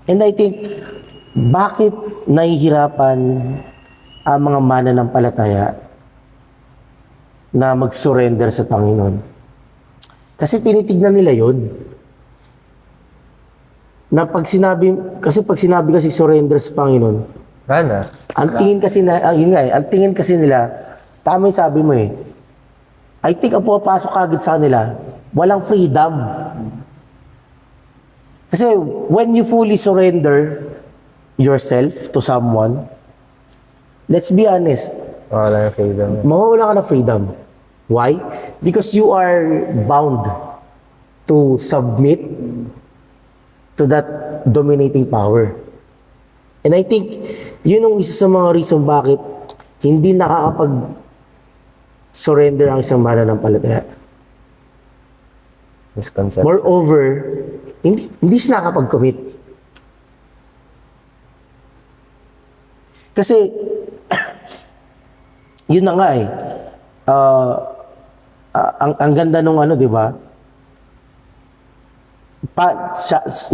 And I think, bakit nahihirapan ang mga mananampalataya na mag-surrender sa Panginoon? Kasi tinitignan nila yon. Na pag sinabi kasi surrender sa Panginoon, ang tingin kasi nila, tama yung sabi mo eh, I think ang pumapasok agad sa kanila, walang freedom. Kasi when you fully surrender yourself to someone, let's be honest, Wala yung freedom. mawawala ka ng freedom. Why? Because you are bound. to submit to that dominating power. And I think, yun ang isa sa mga reason bakit hindi nakakapag-surrender ang isang mananampalataya. Misconception. Moreover, hindi siya nakakapag-commit. Kasi, yun na nga eh. Ang ganda nung ano, di ba?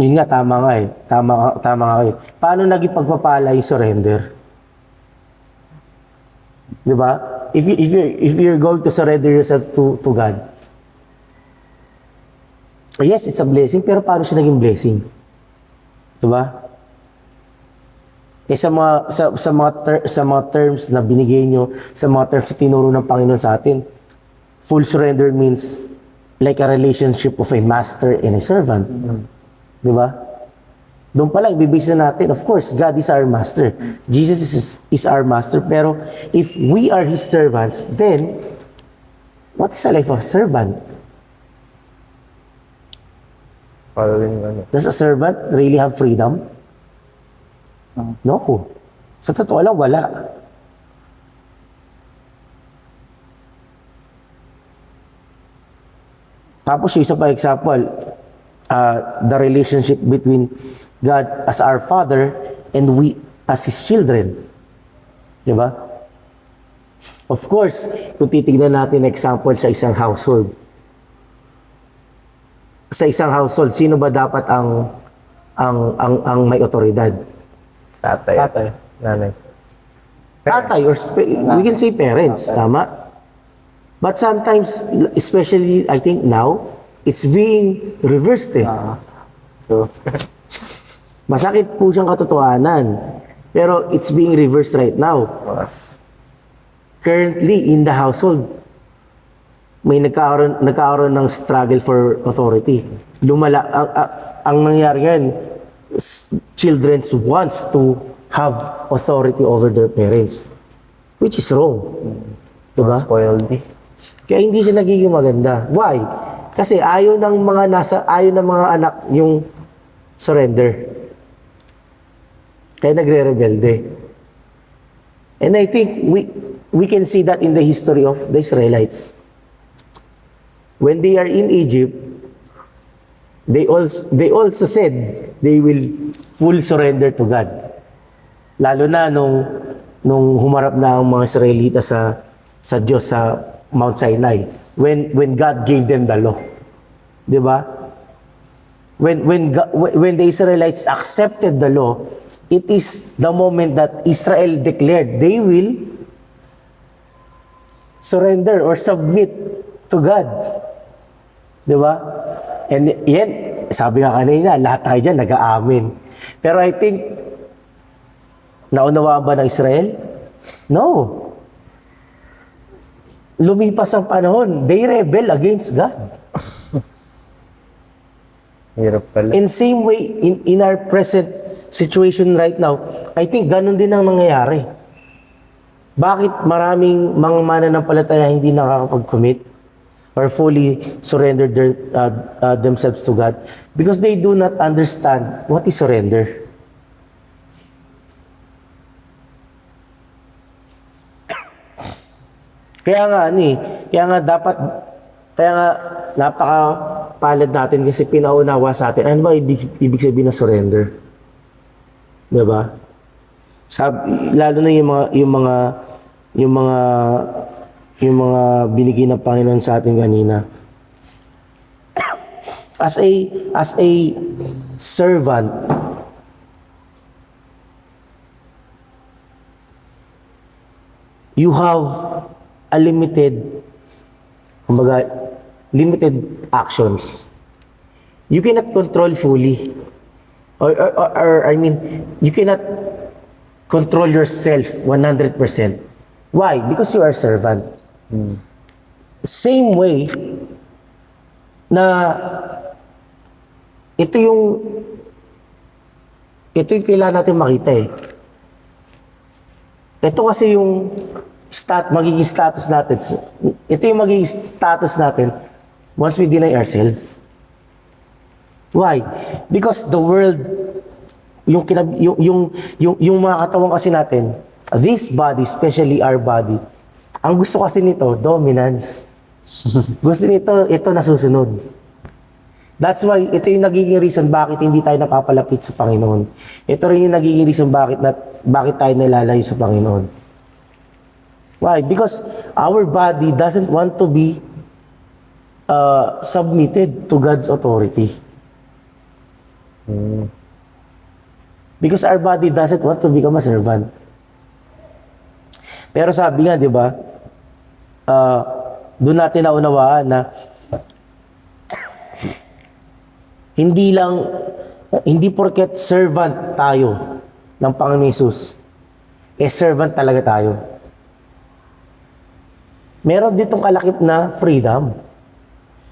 Yun nga, tama nga eh. Tama nga kayo. Paano naging pagpapala yung surrender? Di ba? If you're going to surrender yourself to God, yes, it's a blessing, pero paano siya naging blessing? Di ba? Eh sa mga terms na binigay nyo, sa mga terms na tinuro ng Panginoon sa atin, full surrender means like a relationship of a master and a servant. Di ba? Doon pa lang, ibibase na natin, of course, God is our master. Jesus is our master. Pero if we are His servants, then, what is a life of servant? Following ano. Does a servant really have freedom? No. Sa totoo lang, wala. Tapos yung isa pa example, the relationship between God as our Father and we as His children. Diba? Of course, kung titignan natin example sa isang household. Sa isang household, sino ba dapat ang may otoridad? Tatay. Nanay. Tatay or we can say parents, tama? But sometimes, especially I think now, it's being reversed eh. So, Masakit po siyang katotohanan. Pero it's being reversed right now. Mas. Currently, in the household, may nagkaroon ng struggle for authority. Lumala, ang nangyari ngayon, children wants to have authority over their parents, which is wrong. Diba? Spoiled eh. Kaya hindi siya nagiging maganda. Why? Kasi ayaw ng mga anak yung surrender. Kaya nagre-rebelde. And I think we can see that in the history of the Israelites. When they are in Egypt, they also said they will full surrender to God. Lalo na nung humarap na ang mga Israelita sa Diyos sa Mount Sinai, when God gave them the law. 'Di ba? When the Israelites accepted the law, it is the moment that Israel declared they will surrender or submit to God. 'Di ba? And yan, sabi nga kanina, lahat tayo dyan nag-aamin. Pero I think, naunawaan ba ng Israel? No. Lumipas ang panahon. They rebel against God. Hirap pala. In same way, in our present situation right now, I think ganun din ang nangyayari. Bakit maraming mga mananampalataya hindi nakakapag-commit or fully surrender themselves to God? Because they do not understand what is surrender. Kaya nga napakapalad natin kasi pinaunawa sa atin. Ano ba ibig sabihin ng surrender? Diba? Lalo na yung mga binigay ng Panginoon sa atin kanina. As a servant, you have a limited actions. You cannot control fully. Or I mean, you cannot control yourself 100%. Why? Because you are a servant. Same way na ito yung kailangan natin makita eh. Ito kasi yung magiging status natin. Ito yung magiging status natin once we deny ourselves. Why? Because the world, yung mga katawan kasi natin, this body, especially our body, ang gusto kasi nito, dominance. Gusto nito, ito nasusunod. That's why, ito yung nagiging reason bakit hindi tayo napapalapit sa Panginoon. Ito rin yung nagiging reason bakit tayo nalalayo sa Panginoon. Why? Because our body doesn't want to be submitted to God's authority. Because our body doesn't want to become a servant. Pero sabi nga, di ba, doon natin naunawaan na hindi porket servant tayo ng Panginoon Hesus, servant talaga tayo. Meron ditong kalakip na freedom.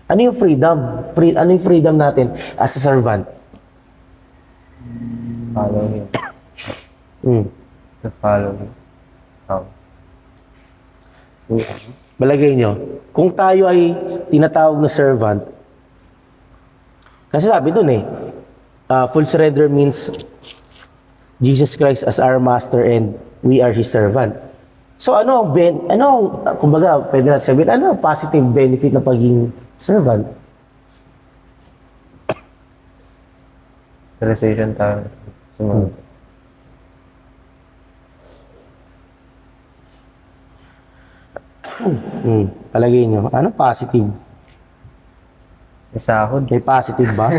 Ano yung freedom? Ano yung freedom natin as a servant? Follow him. To follow him. How? Balagay nyo, kung tayo ay tinatawag na servant, kasi sabi dun full surrender means Jesus Christ as our master and we are His servant. So kumbaga, pwede natin sabihin, ano ang positive benefit ng pagiging servant? Realization tayo. Sumunod. Palagay nyo, ano positive? May sahod. May positive ba?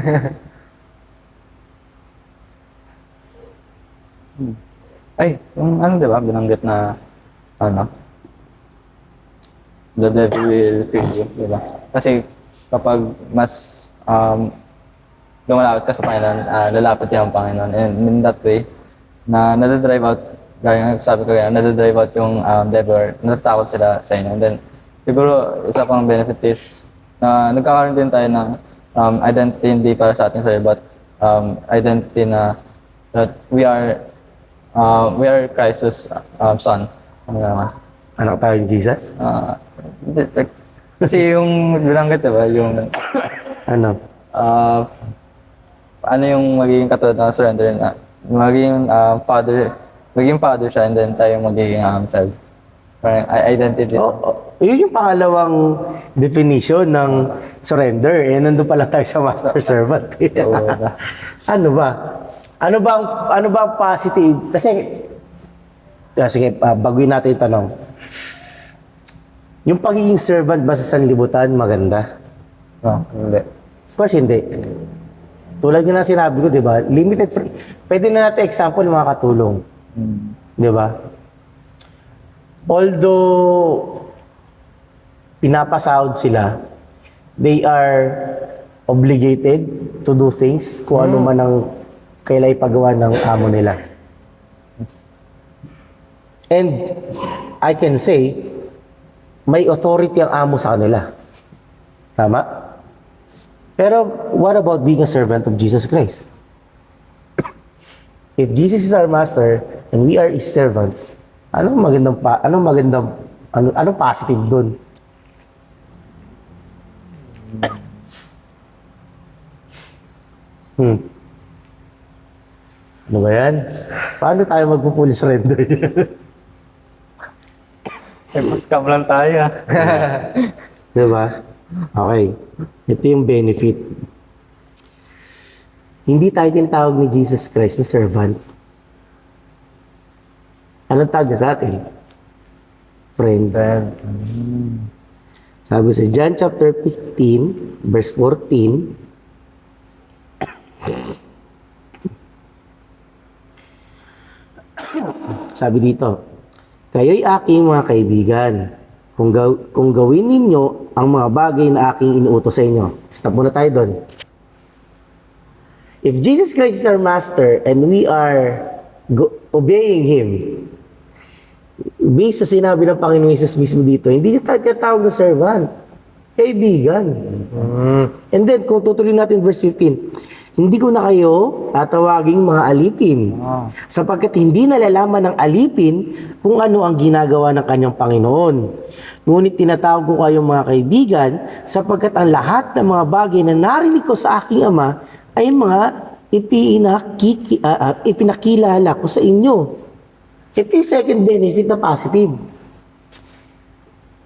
Ay, yung ano, di ba, binanggit na, the devil will feed you, di ba? Kasi kapag mas lumalapit ka sa Panginoon, lalapit yung Panginoon. And in that way, na nadadrive out, gaya nga sabi ko kaya, nadadrive out yung devil, natatakot sila sa inyo. And then, siguro, isa pang benefit is, na nagkakaroon din tayo ng identity hindi para sa ating sarili, but identity na that we are Christ's son. Ano naman? Anak tayo ni Jesus? Kasi yung binanggit, diba, yung Ano? ano yung magiging katulad ng surrender na magiging father siya and then tayo magiging child. Parang identity. Yun yung pangalawang definition ng surrender. Nandun pala tayo sa master servant. Ano ba? Ano ba ang positive? Kasi, sige, baguhin natin yung tanong. Yung pagiging servant ba sa sanlibutan, maganda? Hindi. Of course, hindi. Tulad nga na sinabi ko, di ba? Limited free. Pwede na natin example ng mga katulong. Di ba? Although pinapasahod sila, they are obligated to do things kung ano man ang kailangan ipagawa ng amo nila. And I can say, may authority ang amo sa kanila. Tama? Pero what about being a servant of Jesus Christ? If Jesus is our master and we are His servants, anong positive dun? Ano ba yan? Paano tayo magpo-full surrender? Scam lang tayo. Diba? Okay. Ito yung benefit. Hindi tayo tinatawag ni Jesus Christ na servant. Anong tawag niya sa atin? Friend. Sabi sa John chapter 15, verse 14, sabi dito, kayo'y aking mga kaibigan. Kung gawin ninyo ang mga bagay na aking inuutos sa inyo. Stop muna tayo doon. If Jesus Christ is our master and we are obeying Him, based sa sinabi ng Panginoon Jesus mismo dito, hindi niya tawag na servant. Kaibigan. And then, kung tutuloy natin verse 15, Hindi ko na kayo tatawaging mga alipin, sapagkat hindi nalalaman ng alipin kung ano ang ginagawa ng kanyang Panginoon. Ngunit tinatawag ko kayong mga kaibigan, sapagkat ang lahat ng mga bagay na narinig ko sa aking Ama ay mga ipinakilala ko sa inyo. Ito yung second benefit na positive.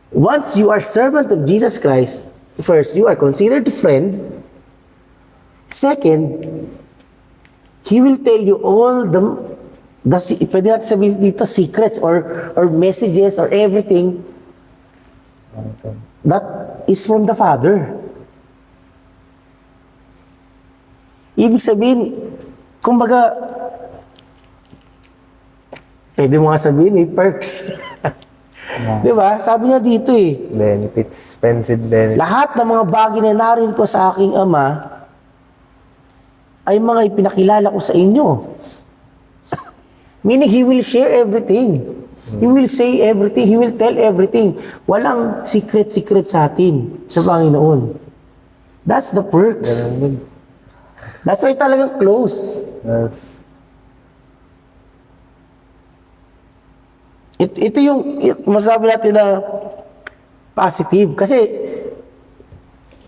Once you are servant of Jesus Christ, first, you are considered a friend. Second, He will tell you all pwede natin sabihin dito, secrets or messages or everything that is from the Father. Ibig sabihin, kumbaga, pwede mo nga sabihin, may perks. Di ba? Sabi niya dito eh, Benefits, friends with benefits. lahat ng mga bagay na narinig ko sa aking Ama ay mga ipinakilala ko sa inyo. Meaning, He will share everything. He will say everything. He will tell everything. Walang secret-secret sa atin, sa Panginoon. That's the perks. Ganun din. That's why talagang close. Yes. Ito yung masabi natin na positive. Kasi,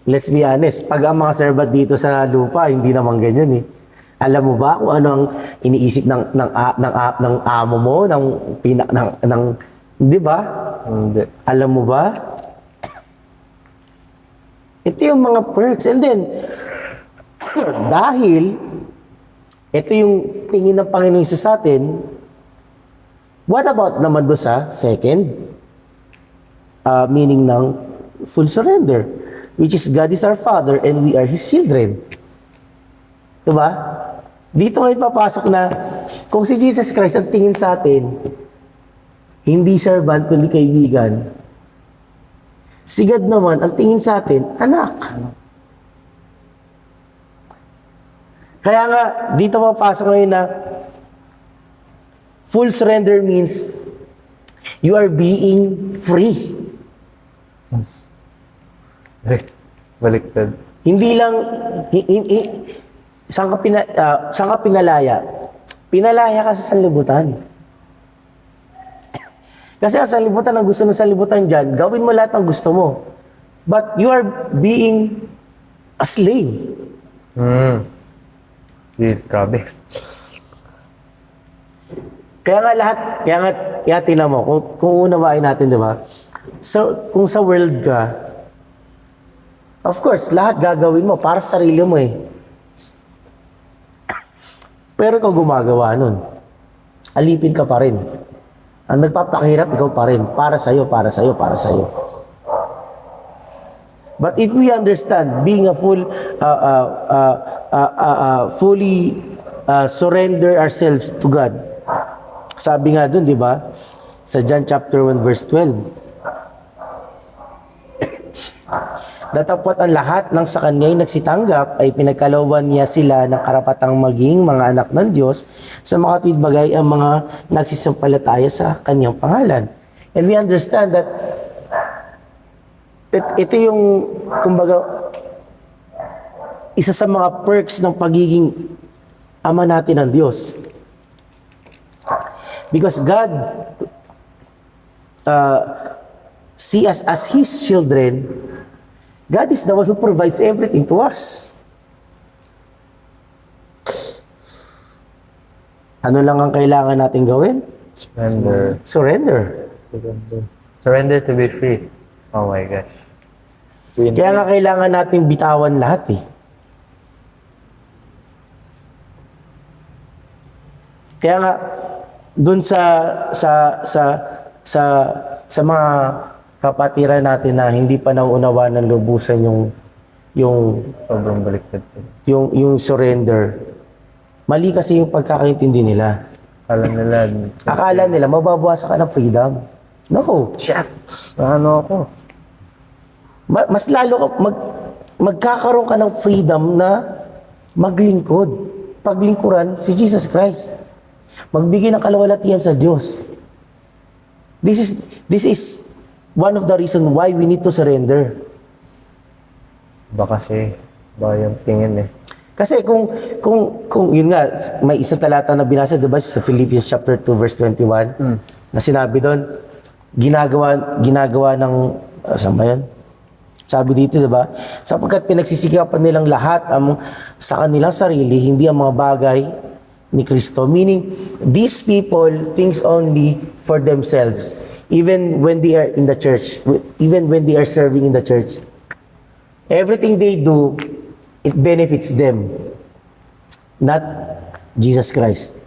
let's be honest, pag ang mga servant dito sa lupa, hindi naman ganyan eh. Alam mo ba kung ano ang iniisip ng amo mo, di ba? Hindi. Alam mo ba? Ito yung mga perks. And then, dahil ito yung tingin ng Panginoon Hesus sa atin, what about naman doon sa second? Meaning ng full surrender, which is God is our Father and we are His children. Diba? Dito ngayon papasok na kung si Jesus Christ ang tingin sa atin, hindi servant kundi kaibigan, si God naman ang tingin sa atin, anak. Kaya nga, dito papasok ngayon na full surrender means you are being free. Baliktad. Hindi lang, saan ka pinalaya? Pinalaya ka sa sanlibutan. Kasi ang sanlibutan, ang gusto ng sanlibutan dyan, gawin mo lahat ng gusto mo. But you are being a slave. Grabe. Kaya tinan mo, kung unawain natin, di ba? So, kung sa world ka, of course, lahat gagawin mo para sa sarili mo eh. Pero ikaw gumagawa nun. Alipin ka pa rin. Ang nagpapakahirap, ikaw pa rin. Para sa'yo, para sa'yo, para sa'yo. But if we understand, being a fully surrender ourselves to God, sabi nga dun, di ba? Sa John chapter 1 verse 12. Datapwat ang lahat ng sa kanya'y nagsitanggap ay pinagkalooban niya sila ng karapatang maging mga anak ng Diyos sa makatwid bagay ang mga nagsisampalataya sa kanyang pangalan. And we understand that ito yung, kumbaga, isa sa mga perks ng pagiging ama natin ng Diyos. Because God see us as His children. God is the one who provides everything to us. Ano lang ang kailangan natin gawin? Surrender. Surrender. Surrender to be free. Oh my gosh. Kaya nga kailangan natin bitawan lahat eh. Kaya nga doon sa mga kapatiran natin na hindi pa nauunawa ng lubusan yung Sobrang baliktad. yung surrender. Mali kasi yung pagkakaintindi nila. Akala nila mababawasan ka ng freedom. No. Shit! Ano ako? Mas lalo ka magkakaroon ka ng freedom na maglingkod. Paglingkuran si Jesus Christ. Magbigay ng kalawalatian sa Diyos. This is one of the reason why we need to surrender. Baka yung tingin eh. Kasi kung yun nga, may isang talata na binasa, diba, sa Philippians chapter 2 verse 21, na sinabi doon, ginagawa ng, saan ba yan? Sabi dito, diba? Sapagkat pinagsisikapan nilang lahat sa kanilang sarili, hindi ang mga bagay ni Kristo. Meaning, these people thinks only for themselves. Even when they are in the church, even when they are serving in the church. Everything they do, it benefits them. Not Jesus Christ.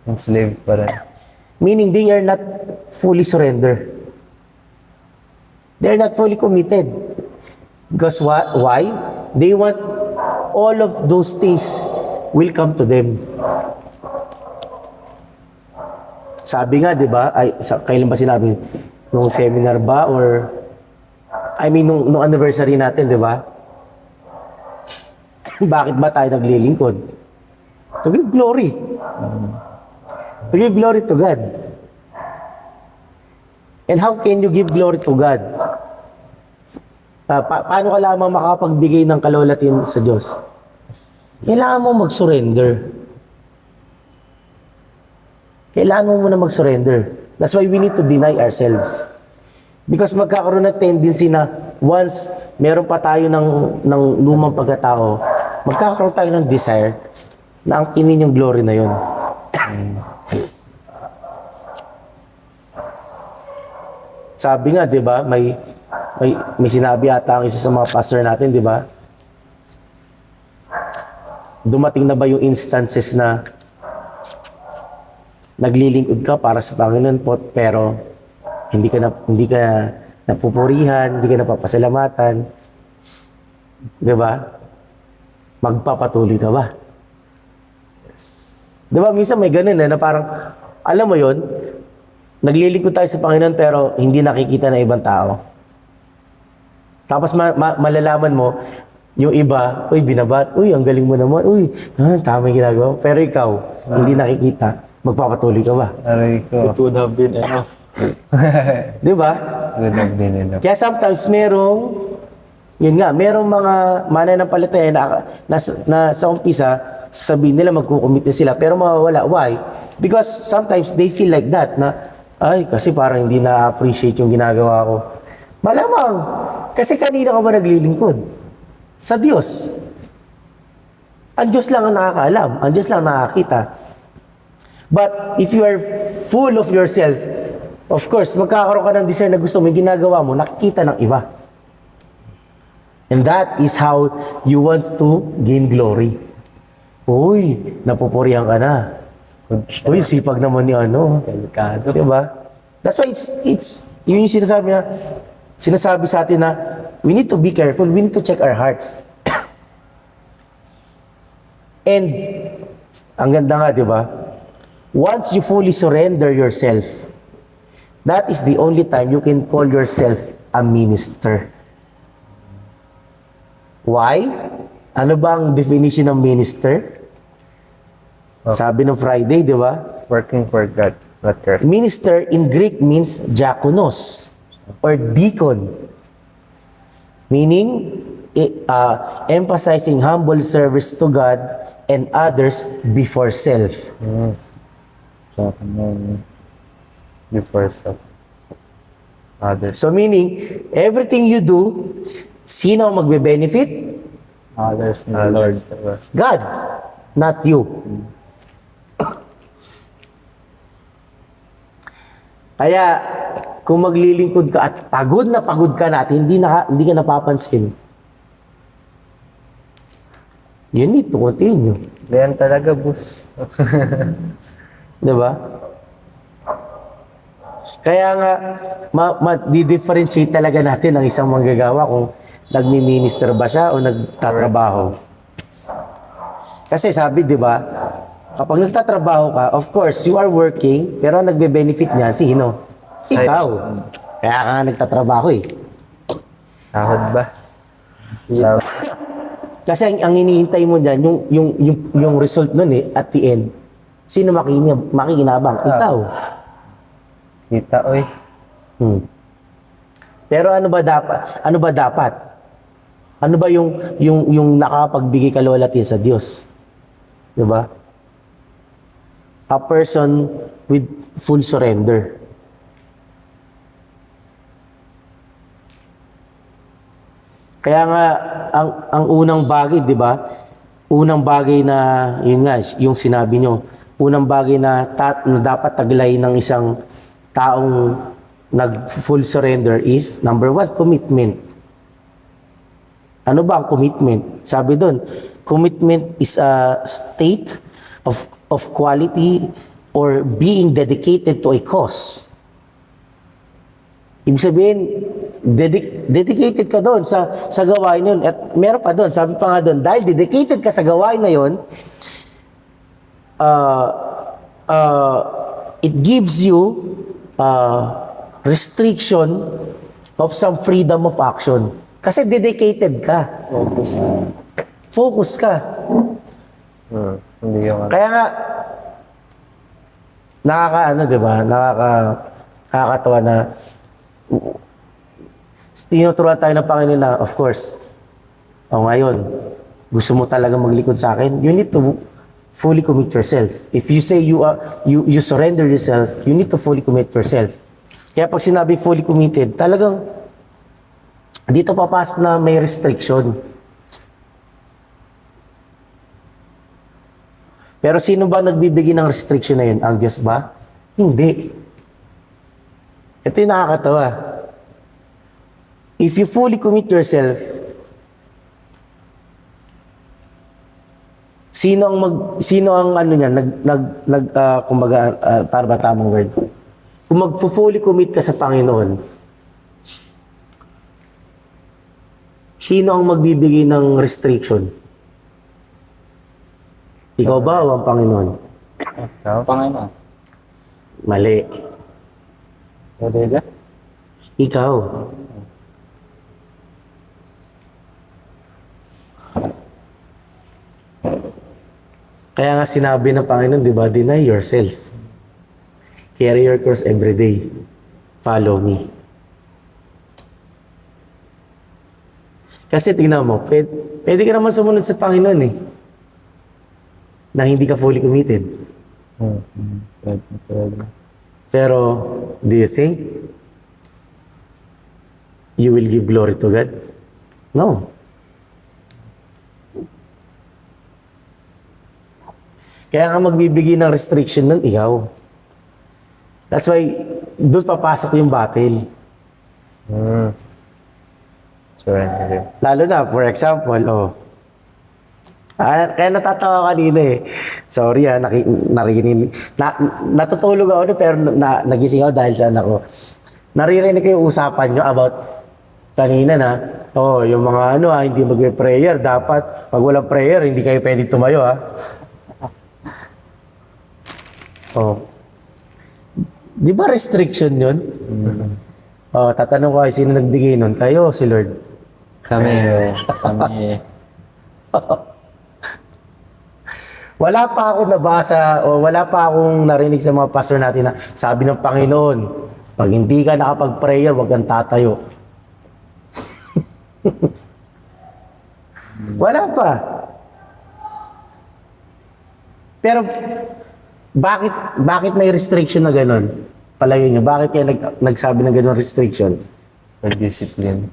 Enslaved pa rin. Meaning, they are not fully surrendered. They are not fully committed. Because why? They want all of those things will come to them. Sabi nga, di ba? Kailan ba sinabi? Nung seminar ba? Or, nung anniversary natin, di ba? Bakit ba tayo naglilingkod? To give glory. To give glory to God. And how can you give glory to God? Paano ka lamang makapagbigay ng kalwalhatian sa Diyos? Kailangan mo mag-surrender. Kailangan mo muna mag-surrender. That's why we need to deny ourselves. Because magkakaroon ng tendency na once meron pa tayo ng lumang pagkatao, magkakaroon tayo ng desire na angkinin yung glory na yun. Sabi nga, di ba, may sinabi ata ang isa sa mga pastor natin, di ba? Dumating na ba yung instances na naglilingkod ka para sa Panginoon po, pero hindi ka napupurihan, hindi ka napapasalamatan. Di ba? Magpapatuloy ka ba? Di ba? Minsan may ganun na parang, alam mo yon, naglilingkod tayo sa Panginoon pero hindi nakikita ng ibang tao. Tapos malalaman mo, yung iba, uy, binabat, uy, ang galing mo naman, uy, tama yung ginagawa. Pero ikaw, hindi nakikita, magpapatuloy ka ba? Aray ko. It would have been enough. Di ba? Good have been enough. Kaya sometimes merong mga mananampalataya na sa umpisa, sabihin nila magkukumit na sila, pero mawawala. Why? Because sometimes they feel like that, na, ay, kasi parang hindi na-appreciate yung ginagawa ko. Malamang, kasi kanina ka ba naglilingkod? Sa Diyos. Ang Diyos lang ang nakakaalam. Ang Diyos lang nakakita. But if you are full of yourself, of course, magkakaroon ka ng desire na gusto mo, yung ginagawa mo, nakikita ng iba. And that is how you want to gain glory. Uy, napupurihan ka na. Uy, sipag naman ni ano. Delikado. Diba? That's why it's yun yung sinasabi sa atin na we need to be careful, we need to check our hearts. And, ang ganda nga, di ba? Once you fully surrender yourself, that is the only time you can call yourself a minister. Why? Ano ba ang definition ng minister? Sabi ng Friday, di ba? Working for God, not yourself. Minister in Greek means diakonos or deacon. Meaning, emphasizing humble service to God and others before self. So, before self. Others. So meaning, everything you do, sino ang magbe-benefit? Others in the Lord. God, not you. Kaya, kung maglilingkod ka at pagod ka na at hindi ka napapansin, you need to continue. Ganyan talaga, boss. Diba? Kaya nga, di-differentiate talaga natin ang isang manggagawa kung nagmi-minister ba siya o nagtatrabaho. Kasi sabi, di ba, kapag nagtatrabaho ka, of course, you are working, pero ang nagbe-benefit niyan, sino? Ikaw. Kaya ka nagtatrabaho eh. Sahod ba? Sahod. Kasi ang hinihintay mo dyan, yung result nun eh, at the end, sino makikinabang? Ikaw. Kita, oy. Pero ano ba dapat? Ano ba yung nakapagbigay kalwalhatian sa Diyos? Di ba? A person with full surrender. Kaya nga, ang unang bagay, di ba? Unang bagay na, yun nga, yung sinabi nyo, unang bagay na, na dapat taglay ng isang taong nag-full surrender is, number one, commitment. Ano ba ang commitment? Sabi doon, commitment is a state of quality or being dedicated to a cause. Ibig sabihin, dedicated ka doon sa gawain yun. At meron pa doon, sabi pa nga doon, dahil dedicated ka sa gawain na yun, it gives you restriction of some freedom of action. Kasi dedicated ka. Focus ka. Hindi yung Kaya nga, di ba? Nakakatawa na tinuturuan tayo ng Panginoon na, of course, ngayon, gusto mo talaga maglikod sa akin, you need to fully commit yourself. If you say you surrender yourself, you need to fully commit yourself. Kaya pag sinabi fully committed, talagang dito papasok na may restriction. Pero sino ba nagbibigay ng restriction na yun? Ang Diyos ba? Hindi. Ito yung nakakatawa. If you fully commit yourself, sino ang ano niya, kumbaga, para ba tamang word? Kung mag-fully commit ka sa Panginoon, sino ang magbibigay ng restriction? Ikaw ba o ang Panginoon? Panginoon. Mali. Talaga? Ikaw. Kaya nga sinabi ng Panginoon, di ba, deny yourself. Carry your cross every day. Follow me. Kasi tingnan mo, pwede ka naman sumunod sa Panginoon eh. Na hindi ka fully committed. Pero, do you think you will give glory to God? No. Kaya nga magbibigay ng restriction nun, ikaw. That's why, doon papasok yung battle. surrender. Lalo na, for example, kaya natatawa kanina eh. Sorry narinig. Natutulog ako pero nagising ako dahil sa anak ko. Naririnig ko yung usapan nyo about kanina na, yung mga hindi magbe-prayer, dapat pag walang prayer, hindi kayo pwede tumayo Di ba restriction yun? Tatanong ko sino nagbigay nun? Kayo, si Lord? Kami. Wala pa ako nabasa o wala pa akong narinig sa mga pastor natin na sabi ng Panginoon, pag hindi ka nakapag-prayer, huwag kang tatayo. Wala pa. Pero bakit may restriction na gano'n? Palagay niyo, bakit kaya nagsabi ng gano'n restriction? For discipline.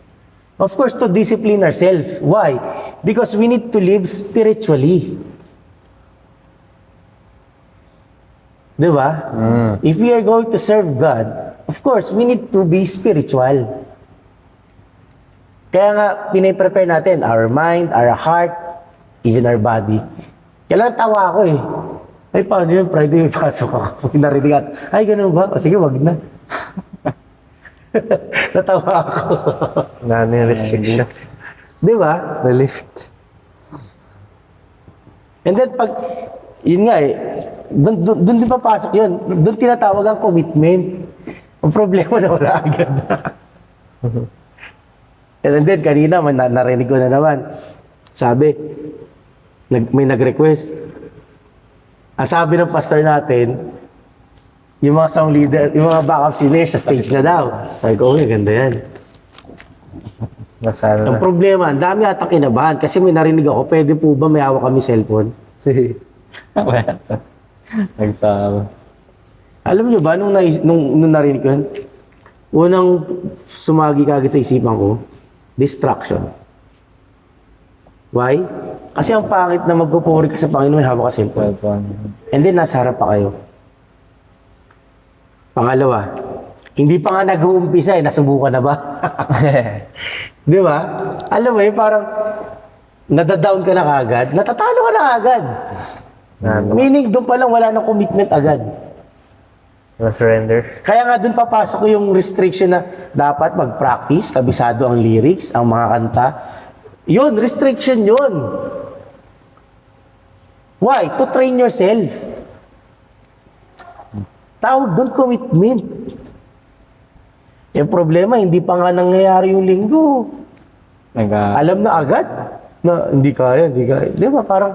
Of course, to discipline ourselves. Why? Because we need to live spiritually. Di ba? If we are going to serve God, of course, we need to be spiritual. Kaya nga, piniprepare natin our mind, our heart, even our body. Kailan tawa ako eh. Ay, paano yun? Friday, pasok ako. Narinig at, ay, ganun ba? O sige, wag na. Natawa ako. Nani restriction. Di ba? Relieved. And then, yun nga eh, doon din papasok yun. Doon tinatawag ang commitment. Ang problema na wala agad. And then, kanina, narinig ko na naman. Sabi, may nag-request. Ang sabi ng pastor natin, yung mga song leader, yung mga backup singers sa stage na daw. Sabi ko, ganda yan. Nasaan Ang na. problema, ang dami atang kinabahan kasi may narinig ako, pwede po ba may hawak kami cellphone? Nagsama. Alam niyo ba, nung narinig ko yun, unang sumagi kagad sa isipan ko, distraction. Why? Kasi ang pangit na magpupuri ka sa Panginoon, may hawak ka cellphone. And then, nasa harap pa kayo. Pangalawa, hindi pa nga nag-uumpisa nasubukan na ba? Di ba? Alam mo parang nadadown ka na kagad, natatalo ka na agad. Meaning, doon pa lang wala nang commitment agad. Na-surrender. Kaya nga doon papasok yung restriction na dapat mag-practice, kabisado ang lyrics, ang mga kanta. Yun, restriction yun. Why? To train yourself. Tawag doon commitment. Yung problema, hindi pa nga nangyayari yung linggo. Alam na agad na hindi kaya. Di ba? Parang,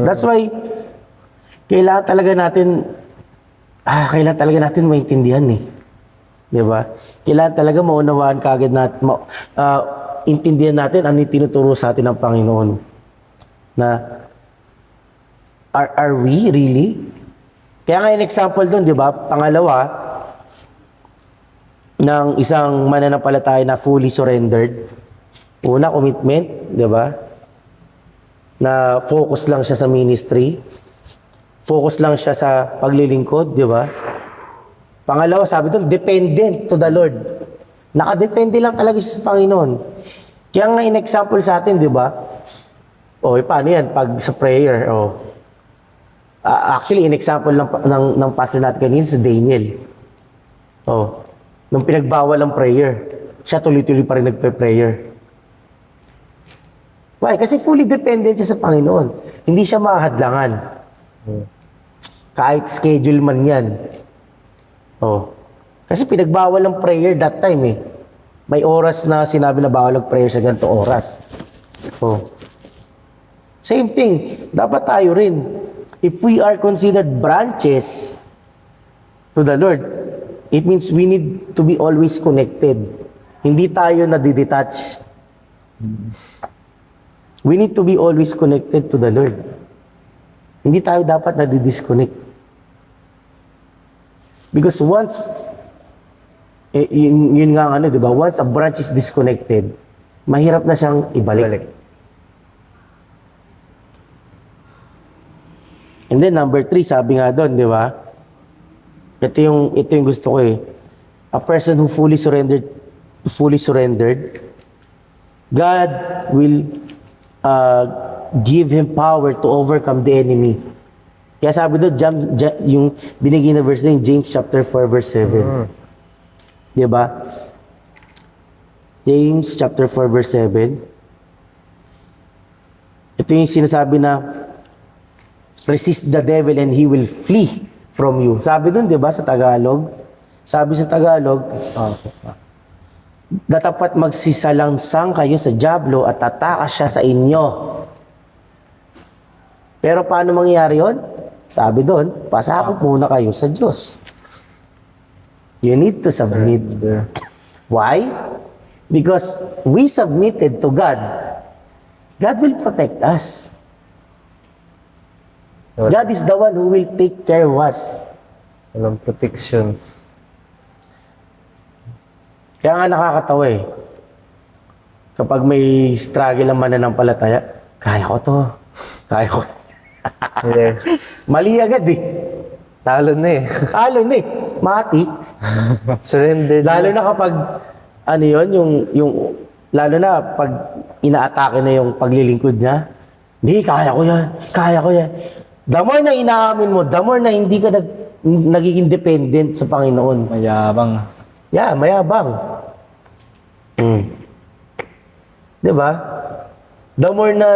That's why, kailangan talaga natin maintindihan eh. Di ba? Kailangan talaga maunawaan kagad natin, intindihan natin ano yung tinuturo sa atin ng Panginoon. Na, are we really? Kaya nga yung example doon, di ba? Pangalawa, ng isang mananampalataya na fully surrendered. Una, commitment, di ba? Na focus lang siya sa ministry. Focus lang siya sa paglilingkod, di ba? Pangalawa, sabi doon, dependent to the Lord. Nakadepende lang talaga siya sa Panginoon. Kaya nga in example sa atin, di ba? Paano yan? Pag sa prayer, actually, in example ng pastor natin kanina, si Daniel. Nung pinagbawal ang prayer, siya tuloy-tuloy pa rin nagpe-prayer. Why? Kasi fully dependent siya sa Panginoon. Hindi siya mahadlangan. Kahit schedule man yan. Kasi pinagbawal ang prayer that time eh. May oras na sinabi na bawal ang prayer sa ganito oras. Same thing. Dapat tayo rin. If we are considered branches to the Lord, it means we need to be always connected. Hindi tayo nadidetach. We need to be always connected to the Lord. Hindi tayo dapat nadidisconnect. Because once, yun nga di ba? Once a branch is disconnected, mahirap na siyang ibalik. And then number 3, sabi nga doon, di ba? Ito yung gusto ko eh. A person who fully surrendered, God will give him power to overcome the enemy. Kaya sabi doon, yung binigay na verse doon, James chapter 4 verse 7. Di ba? James chapter 4 verse 7. Ito yung sinasabi na, resist the devil and he will flee from you. Sabi doon, di ba, sa Tagalog? Sabi sa Tagalog, datapat magsisalangsang kayo sa dyablo at tatakas siya sa inyo. Pero paano mangyayari yun? Sabi doon, pasakop muna kayo sa Diyos. You need to submit. Why? Because we submitted to God. God will protect us. God is the one who will take care of us. Walang protection. Kaya nga nakakatawa eh. Kapag may struggle ang mananampalataya, kaya ko to. Kaya ko. Yes. Mali agad eh. Talo na eh. Talo na eh. Matik. Surrendered. Lalo na kapag, lalo na pag inaatake na yung paglilingkod niya, hindi, kaya ko yan. Kaya ko yan. The more na inaamin mo, the more na hindi ka nagiging dependent sa Panginoon. Mayabang. Yeah, mayabang. Diba? The more na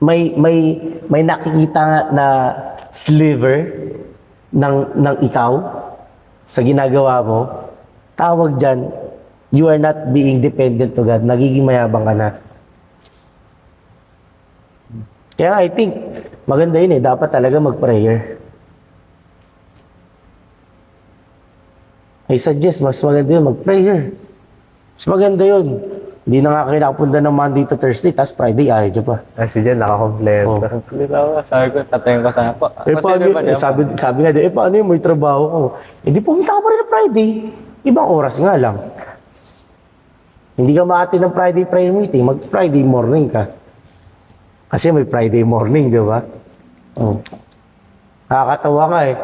may nakikita na sliver ng ikaw sa ginagawa mo, tawag dyan, you are not being dependent to God. Nagiging mayabang ka na. Kaya I think, maganda yun eh. Dapat talaga mag-prayer. I suggest, mas maganda yun, mag-prayer. Mas maganda yun. Hindi na nga kayo nakapunta ng Monday to Thursday, tapos Friday, ayaw dyan pa. Kasi dyan, nakakompleto. Oh. Complete ako. Sabi ko, tatayin ko sana po. Paano yun? Sabi nga din, paano yun, may trabaho ko. Hindi pumunta ka pa rin na Friday. Ibang oras nga lang. Hindi ka maatin ng Friday prayer meeting, mag-Friday morning ka. Kasi may Friday morning, di ba? Oh. Nakakatawa nga eh.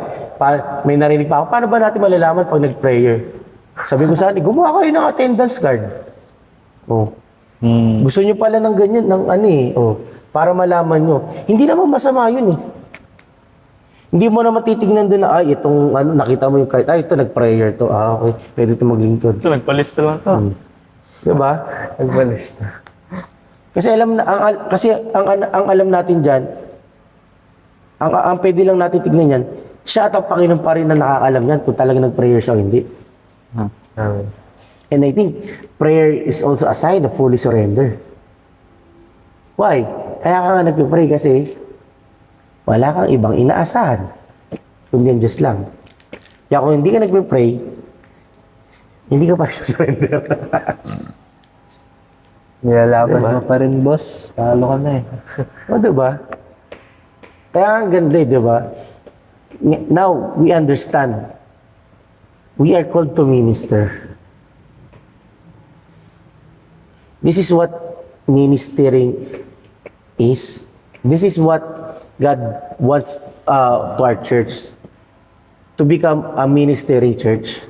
May narinig pa ako, paano ba natin malalaman pag nag-prayer? Sabi ko sa akin, gumawa kayo ng attendance card. Oh. Gusto nyo pala ng ganyan, ng ano eh. Oh. Para malaman nyo. Hindi naman masama yun eh. Hindi mo naman titignan doon na, ay, itong, ano, nakita mo yung card, ay, ito, nag-prayer to. Ah, okay. Pwede ito maglingkod. Ito, nagpalista lang to. Diba? Nagbalista. Kasi alam na, ang alam natin dyan, ang pwede lang natin tignan yan, siya at ang Panginoon pa rin na nakakalam yan kung talagang nag-prayer siya o hindi. Amen. And I think prayer is also a sign of fully surrender. Why? Kaya ka nga nag-pray kasi wala kang ibang inaasahan. Kundi yan just lang. Kaya kung hindi ka nag-pray, hindi ka pa surrender. Nilalaban Diba? mo pa rin, boss. Talo ka na eh. O, diba? Kaya ang ganda eh, diba? Now, we understand. We are called to minister. This is what ministering is. This is what God wants to our church. To become a ministering church.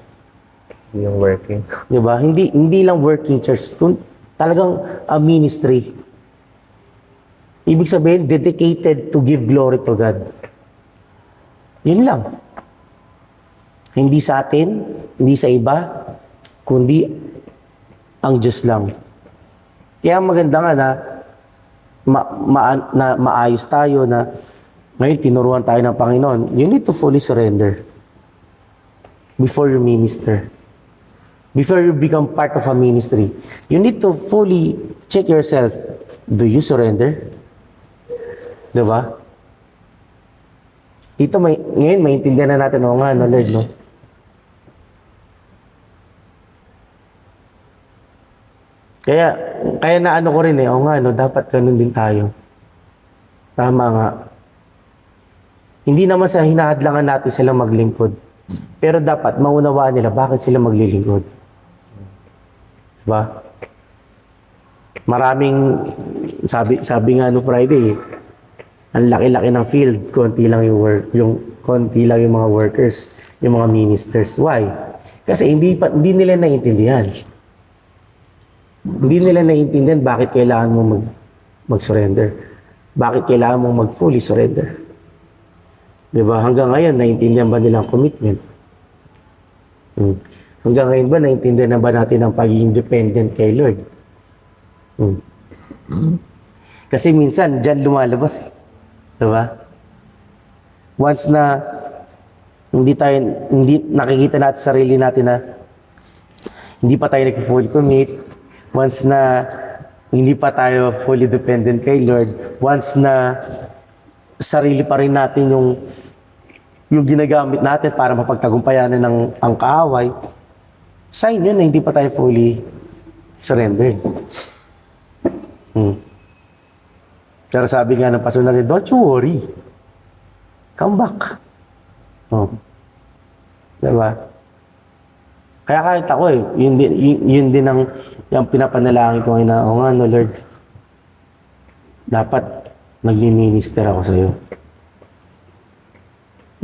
Yung working. Diba? Hindi lang working church. Kung talagang a ministry. Ibig sabihin, dedicated to give glory to God. Yun lang. Hindi sa atin, hindi sa iba, kundi ang Diyos lang. Kaya maganda nga na maayos tayo na ngayon tinuruan tayo ng Panginoon. You need to fully surrender before you minister. Before you become part of a ministry, you need to fully check yourself. Do you surrender? Diba? Dito ngayon maintindihan na natin, o nga, no, Lord, no? Kaya na ano ko rin o nga, no, dapat ganun din tayo. Tama nga. Hindi naman sa hinahadlangan natin sila maglingkod. Pero dapat maunawaan nila bakit sila maglilingkod. Diba? Maraming, sabi nga no Friday, ang laki-laki ng field, konti lang yung mga workers, yung mga ministers. Why? Kasi hindi nila naiintindihan. Hindi nila naiintindihan bakit kailangan mo mag-surrender. Bakit kailangan mo mag-fully surrender. Diba? Hanggang ngayon, naiintindihan ba nilang commitment? Hanggang ngayon ba, naiintindihan na ba natin ang pagiging dependent kay Lord? Kasi minsan, dyan lumalabas. Diba? Once na hindi nakikita natin sa sarili natin na hindi pa tayo nag-fully commit, once na hindi pa tayo fully dependent kay Lord, once na sarili pa rin natin yung ginagamit natin para mapagtagumpayanan ang kaaway, sign yun na hindi pa tayo fully surrendered. Pero sabi nga ng pastor natin, don't you worry. Come back. Oh. Diba? Kaya kahit ako yun din yung pinapanalangin ko ngayon na, o nga, no, Lord, dapat nagli-minister ako sa'yo.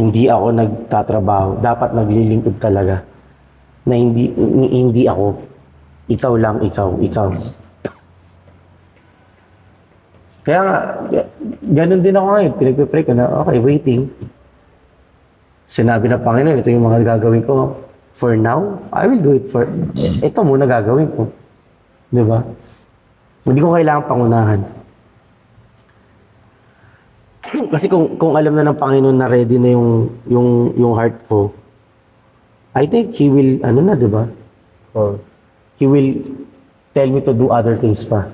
Hindi ako nagtatrabaho. Dapat naglilingkod talaga. Na hindi ako. Ikaw lang, ikaw. Kaya nga, ganun din ako ngayon. Pinagpipray ko na, okay, waiting. Sinabi ng Panginoon, ito yung mga gagawin ko. For now, I will do it for... Ito muna gagawin ko. Di ba? Hindi ko kailangan pangunahan. Kasi kung alam na ng Panginoon na ready na yung heart ko, I think He will, di ba? Oh. He will tell me to do other things pa.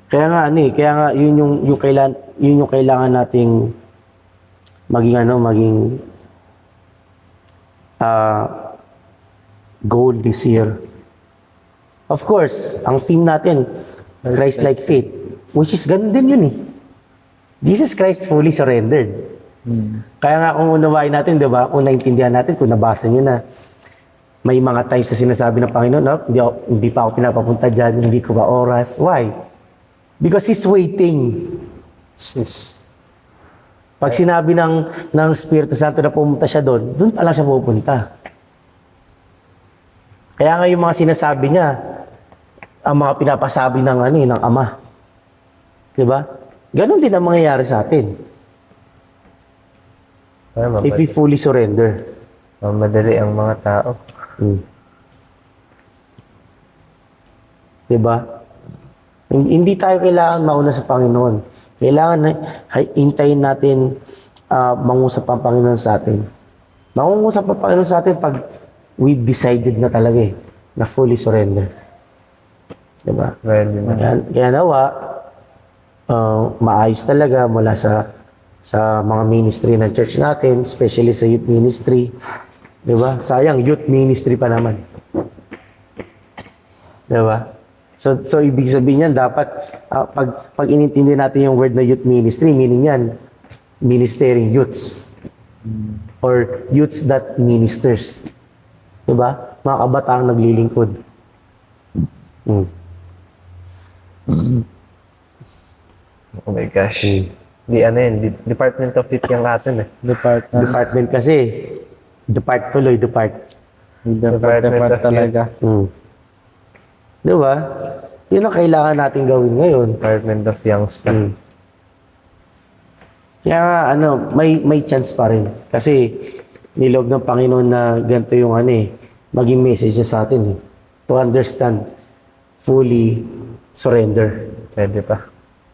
Kaya nga yun yung kailangan nating maging goal this year. Of course, ang theme natin, Christ-like faith, which is ganun din yun eh. Jesus Christ fully surrendered. Kaya nga kung unawain natin, di ba, kung naintindihan natin, kung nabasa nyo na, may mga times na sinasabi ng Panginoon, no, hindi pa ako pinapapunta dyan, hindi ko ba oras. Why? Because He's waiting. Sheesh. Pag sinabi ng Espiritu Santo na pumunta siya doon pa lang siya pupunta. Kaya nga yung mga sinasabi niya, ang mga pinapasabi ng ng Ama. 'Di ba? Ganon din ang mangyayari sa atin. Ay, If we fully surrender. mamadali ang mga tao. 'Di ba? Hindi tayo kailangan mauna sa Panginoon. Kailangan na hintayin natin mangusap ang Panginoon sa atin. Mangungusap ang Panginoon sa atin pag we decided na talaga na fully surrender. 'Di ba? Ready na. Kaya nawa, maayos talaga mula sa mga ministry ng church natin, especially sa youth ministry. 'Di ba? Sayang, youth ministry pa naman. 'Di ba? So ibig sabihin yan, dapat pag inintindi natin yung word na youth ministry, meaning yan, ministering youths. Or youths that ministers. 'Di ba? Mga kabataang naglilingkod. Oh my gosh. Di Department of It yung atin eh. Department kasi, depart tuloy, depart. Department talaga. Di ba? Yun ang kailangan natin gawin ngayon. Department of Youngster. Kaya nga, may chance pa rin. Kasi, nilog ng Panginoon na ganito yung maging message niya sa atin to understand, fully surrender. Pwede pa.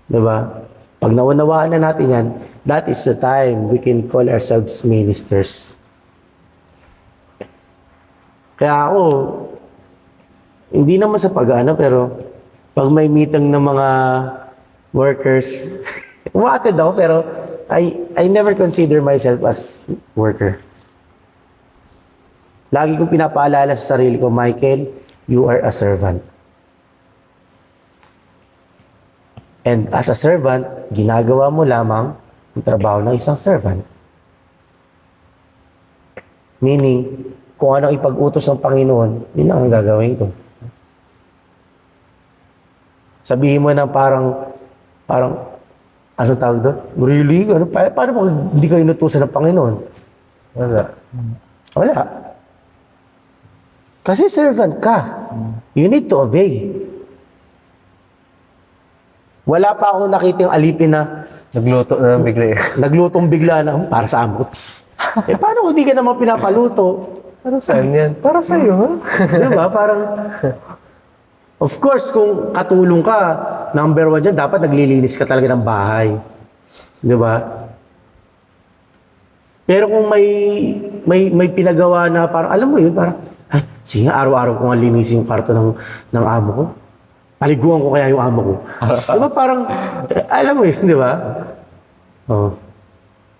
Di ba? Pag naunawaan na natin yan, that is the time we can call ourselves ministers. Kaya ako, hindi naman sa pag-ano, pero pag may meeting ng mga workers, umaatid ako, pero I never consider myself as worker. Lagi kong pinapaalala sa sarili ko, Michael, you are a servant. And as a servant, ginagawa mo lamang ang trabaho ng isang servant. Meaning, kung anong ipag-utos ng Panginoon, yun ang gagawin ko. Sabihin mo na parang, ano tawag doon? Really? Paano mo hindi ka inutusan ng Panginoon? Wala. Kasi servant ka. You need to obey. Wala pa akong nakita yung alipin na Nagluto na lang bigla eh. naglutong bigla na para sa amo. Paano kung di ka naman pinapaluto? Para saan yan? Para sa'yo. Di ba? Parang, of course, kung katulong ka, number one dyan, dapat naglilinis ka talaga ng bahay. Di ba? Pero kung may pinagawa na parang, alam mo yun, parang, ay, sige nga, araw-araw ko nga linisin yung kwarto ng amo ko. Paliguan ko kaya yung amo ko. Di ba parang, alam mo yun, di ba? Oh.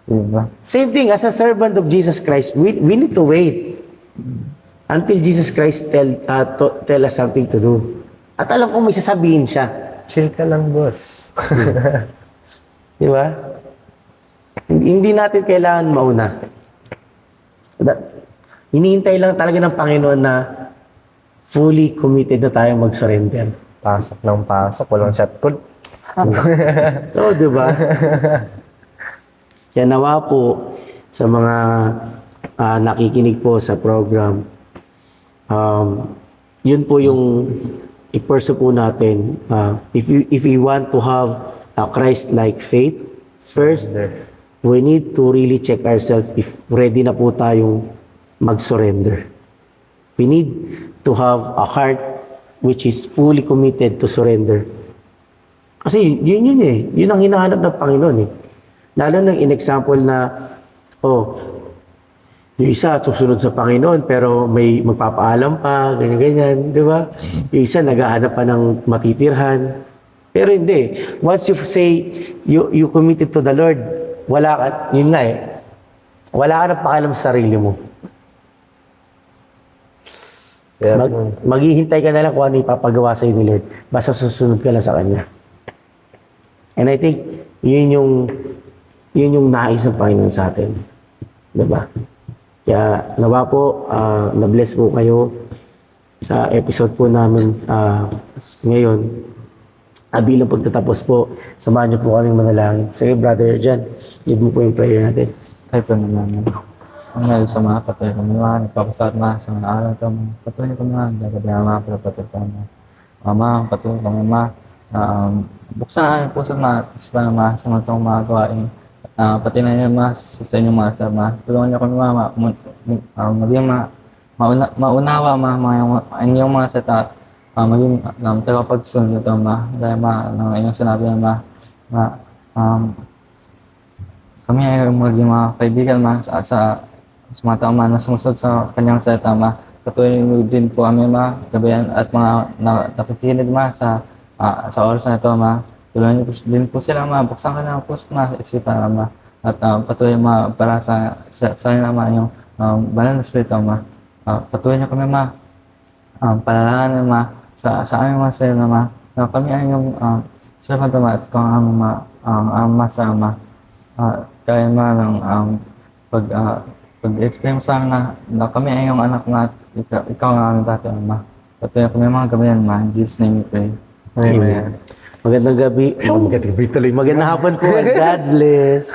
Diba? Same thing, as a servant of Jesus Christ, we need to wait until Jesus Christ tell us something to do. At alam ko may sasabihin siya. Chill ka lang, boss. Di ba? Hindi natin kailangan mauna. Hinihintay lang talaga ng Panginoon na fully committed na tayong mag-surrender. Pasok ng pasok. Walang shotgun. Oo, di ba? Kaya nawa po sa mga nakikinig po sa program, yun po yung i-pursue po natin. If we want to have a Christ-like faith, first, we need to really check ourselves if ready na po tayong mag-surrender. We need to have a heart which is fully committed to surrender. Kasi yun eh. Yun ang hinahanap ng Panginoon eh. Lalo nang in-example na, yung isa susunod sa Panginoon pero may magpapaalam pa, ganyan-ganyan, di ba? Yung isa naghahanap pa ng matitirhan. Pero hindi. Once you say, you committed to the Lord, wala ka, yun nga eh, wala ka na pakialam sa sarili mo. Kaya Maghihintay ka na lang kung ano ipapagawa sa'yo ni Lord. Basta susunod ka lang sa Kanya. And I think, yun yung nais ng Panginoon sa atin. Diba? Kaya, nawa po, na-bless po kayo sa episode po namin ngayon. Bilang pagtatapos po, samahan niyo po kaming manalangin. Sige, Brother Jan, lead mo po yung prayer natin. Tayo po naman. Ang ngayon sa mga patuloy ko mga nagpapasat na sa mga araw ito, mga patuloy ko mga gagawin mga patuloy ko mga Ama, patuloy ko mga buksan ang aming puso mga isipan mga sa mga itong mga gawain. Pati na niyo mga sa inyong mga sama. Tulungan niyo kami mga maging maunawa mga inyong mga seta. Maging tagapagsunod ito mga dahil mga inyong sinabi na kami ay maging mga kaibigan sa mga tao na sumusunod sa kanyang salita ma. Patuloy din po kami gabayan at mga nakikinig sa oras na ito ma. Tulungan niyo din po sila buksan ka na po sa isipan at patuloy para sa kanila yung banal na spirito patuloy niyo kami palalahanan sa aming mga salita na kami ay yung servant at kung ang ama sa kaya ng pag-experience sa amin na kami ay yung anak na at ikaw ang aming tatay ama. Patuloy kami mga gabayan in Jesus' name we pray. Amen. Magandang gabi. Magandang gabi tuloy. Magandang hapon po. God bless.